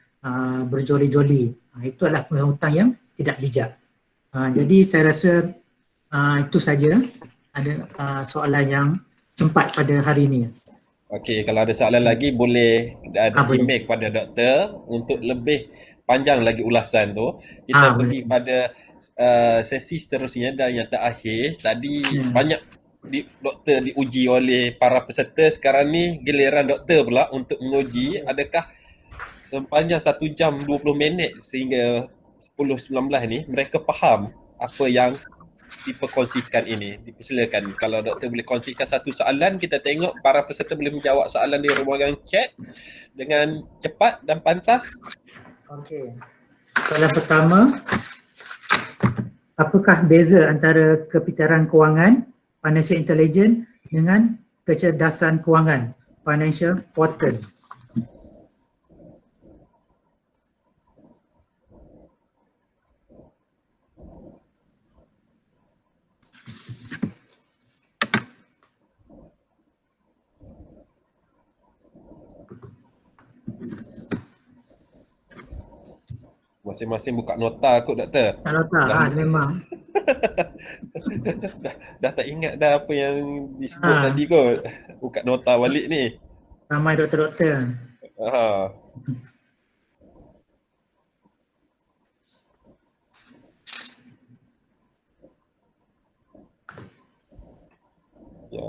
S1: berjoli-joli. Itu adalah pengurusan hutang yang tidak bijak. Jadi saya rasa itu saja ada soalan yang sempat pada hari ini.
S2: Okey, kalau ada soalan lagi boleh ada email kepada doktor untuk lebih panjang lagi ulasan tu. Kita pergi pada sesi seterusnya, dan yang terakhir tadi banyak doktor diuji oleh para peserta. Sekarang ni giliran doktor pula untuk menguji adakah sepanjang 1 jam 20 minit sehingga 10-19 ni mereka faham apa yang diperkongsikan ini. Dipersilakan kalau doktor boleh kongsikan satu soalan, kita tengok para peserta boleh menjawab soalan di ruangan chat dengan cepat dan pantas.
S1: Okey. Soalan pertama, apakah beza antara kepintaran kewangan, financial intelligence, dengan kecerdasan kewangan, financial quotient?
S2: Masing-masing buka nota kot doktor.
S1: Nota, memang.
S2: dah tak ingat dah apa yang disebut tadi kot. Buka nota balik ni.
S1: Ramai doktor-doktor.
S2: Ya.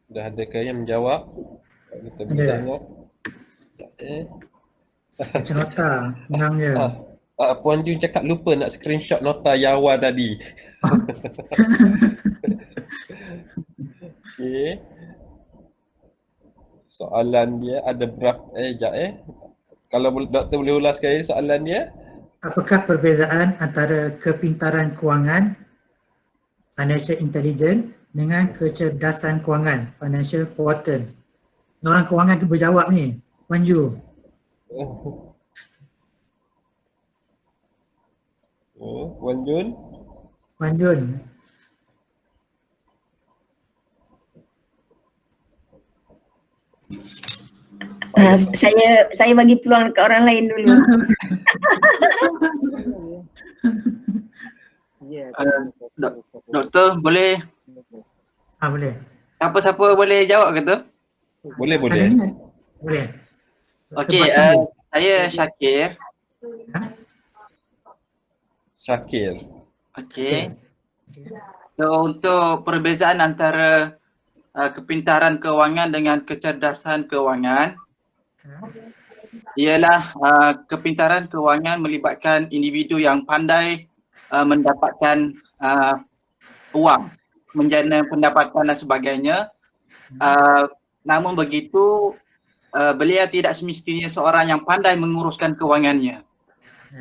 S2: Dah adakah yang menjawab? Kita boleh tengok.
S1: Baca nota, menang je.
S2: Puan Jun cakap lupa nak screenshot nota yang awal tadi. Okey. Soalan dia ada berapa? Kalau doktor boleh ulas sekali soalan dia.
S1: Apakah perbezaan antara kepintaran kewangan, financial intelligence, dengan kecerdasan kewangan, financial quotient? Orang kewangan berjawab ni, Wan Ju.
S2: Wan Jun.
S1: Wan Jun.
S3: Saya bagi peluang ke orang lain dulu.
S4: Doktor boleh
S1: Boleh.
S4: siapa boleh jawab ke tu?
S2: Boleh.
S1: Ada ni? Boleh.
S4: Okey,
S1: Basim.
S4: saya Syakir.
S2: Syakir.
S4: Okey. So, untuk perbezaan antara kepintaran kewangan dengan kecerdasan kewangan ialah kepintaran kewangan melibatkan individu yang pandai mendapatkan wang, menjana pendapatan dan sebagainya. Namun begitu, beliau tidak semestinya seorang yang pandai menguruskan kewangannya.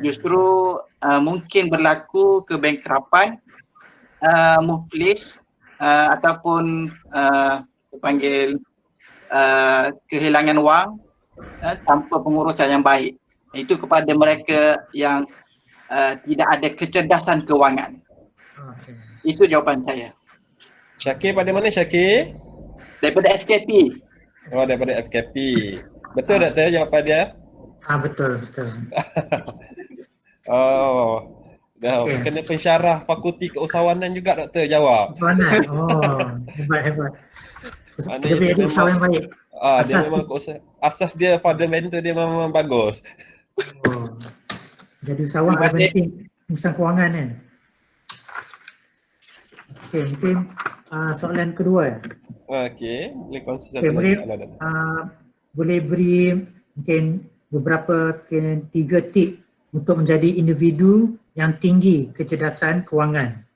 S4: Justru mungkin berlaku kebankrapan, muflis ataupun dipanggil kehilangan wang tanpa pengurusan yang baik. Itu kepada mereka yang tidak ada kecerdasan kewangan. Itu jawapan saya.
S2: Syakir pada mana Syakir?
S4: Daripada FKP.
S2: Oh, daripada FKP. Betul doktor jawapan dia?
S1: Betul.
S2: Oh. Dah kena pensyarah Fakulti Keusahawanan juga doktor jawab.
S1: Keusahawanan. Hebat. Kita boleh jadi usahawan yang baik.
S2: Dia memang asas dia, fundamental dia memang bagus.
S1: Jadi usahawan paling penting urusan kewangan kan. Okey, mungkin soalan kedua.
S2: Okey, boleh kongsi satu lagi soalan.
S1: Boleh beri mungkin beberapa 3 tip untuk menjadi individu yang tinggi kecerdasan kewangan.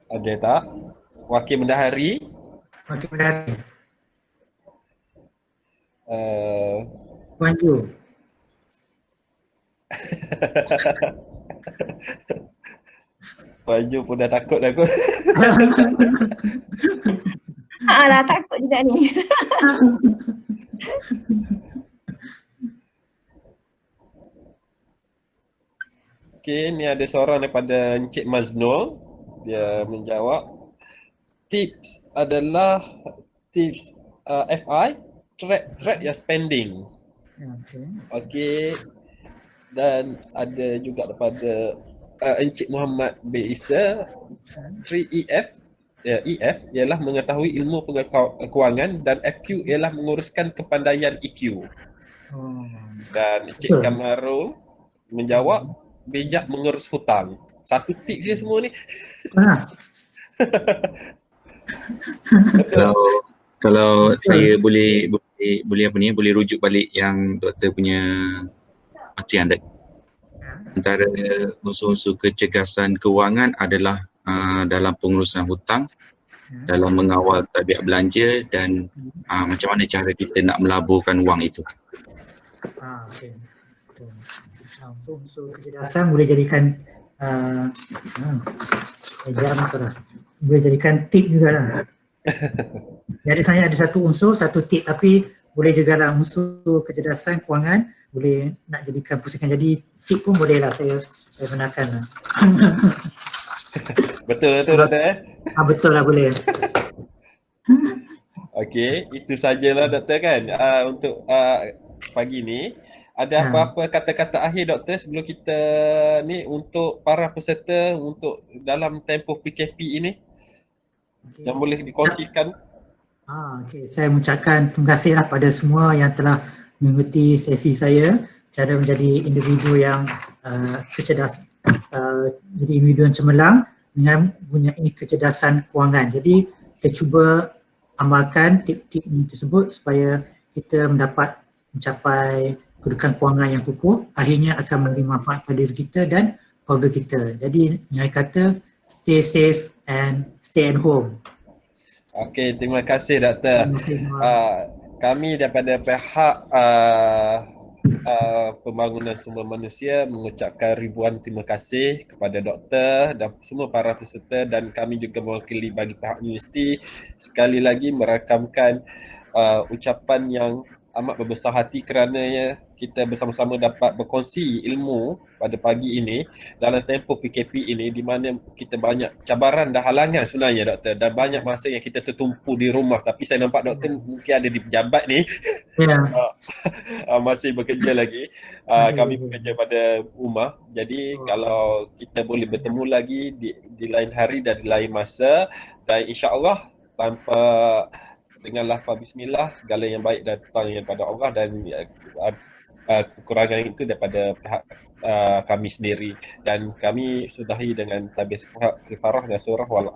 S2: Ada tak? Wakil Bendahari?
S1: Puan Ju.
S2: Puan Ju pun dah takut dah kot.
S3: Lah takut juga ni.
S2: Okey, ni ada seorang daripada Encik Maznul. Dia menjawab, tips adalah tips FI, track your spending. Okey. Dan ada juga daripada Encik Muhammad B. Isa, 3EF. EF ialah mengetahui ilmu kewangan dan FQ ialah menguruskan kepandaian EQ. Dan Encik Kamarul menjawab, bijak mengurus hutang. Satu tips dia semua ni.
S5: Kalau saya boleh rujuk balik yang doktor punya macam tadi. Antara unsur-unsur kecergasan kewangan adalah dalam pengurusan hutang, dalam mengawal tabiat belanja dan macam mana cara kita nak melaburkan wang itu.
S1: Okey. Unsur kecerdasan boleh jadikan boleh jadikan tip jugalah. Jadi saya ada satu unsur, satu tip, tapi boleh juga lah unsur kecerdasan kewangan boleh nak jadikan pusingkan jadi tip pun boleh lah, saya benarkan lah.
S2: Betul doktor
S1: betul lah, boleh.
S2: Okey, itu sajalah doktor kan untuk pagi ni. Ada apa-apa kata-kata akhir doktor sebelum kita ni untuk para peserta untuk dalam tempoh PKP ini yang boleh dikongsikan?
S1: Okey, saya mengucapkan terima kasihlah pada semua yang telah mengikuti sesi saya, cara menjadi individu yang kecerdas, jadi individu yang cemerlang dengan mempunyai kecerdasan kewangan. Jadi kita cuba amalkan tip-tip tersebut supaya kita mencapai kedudukan kewangan yang kukuh, akhirnya akan memberi manfaat pada diri kita dan keluarga kita. Jadi yang kata stay safe and stay at home.
S2: Okey, terima kasih doktor. Kami daripada pihak Pembangunan Sumber Manusia mengucapkan ribuan terima kasih kepada doktor dan semua para peserta, dan kami juga mewakili bagi pihak universiti sekali lagi merakamkan ucapan yang amat berbesar hati kerana kita bersama-sama dapat berkongsi ilmu pada pagi ini dalam tempoh PKP ini, di mana kita banyak cabaran dan halangan sebenarnya doktor, dan banyak masa yang kita tertumpu di rumah. Tapi saya nampak doktor mungkin ada di pejabat ni
S1: Ya.
S2: masih bekerja lagi.
S1: Masih
S2: Kami
S1: bekerja.
S2: bekerja pada rumah. Jadi
S1: Oh.
S2: kalau kita boleh bertemu lagi di lain hari dan di lain masa, dan insya-Allah tanpa dengan lafaz bismillah, segala yang baik datang daripada Allah, dan kekurangan itu daripada pihak kami sendiri. Dan kami sudahi dengan tabis kifarah dan surah wal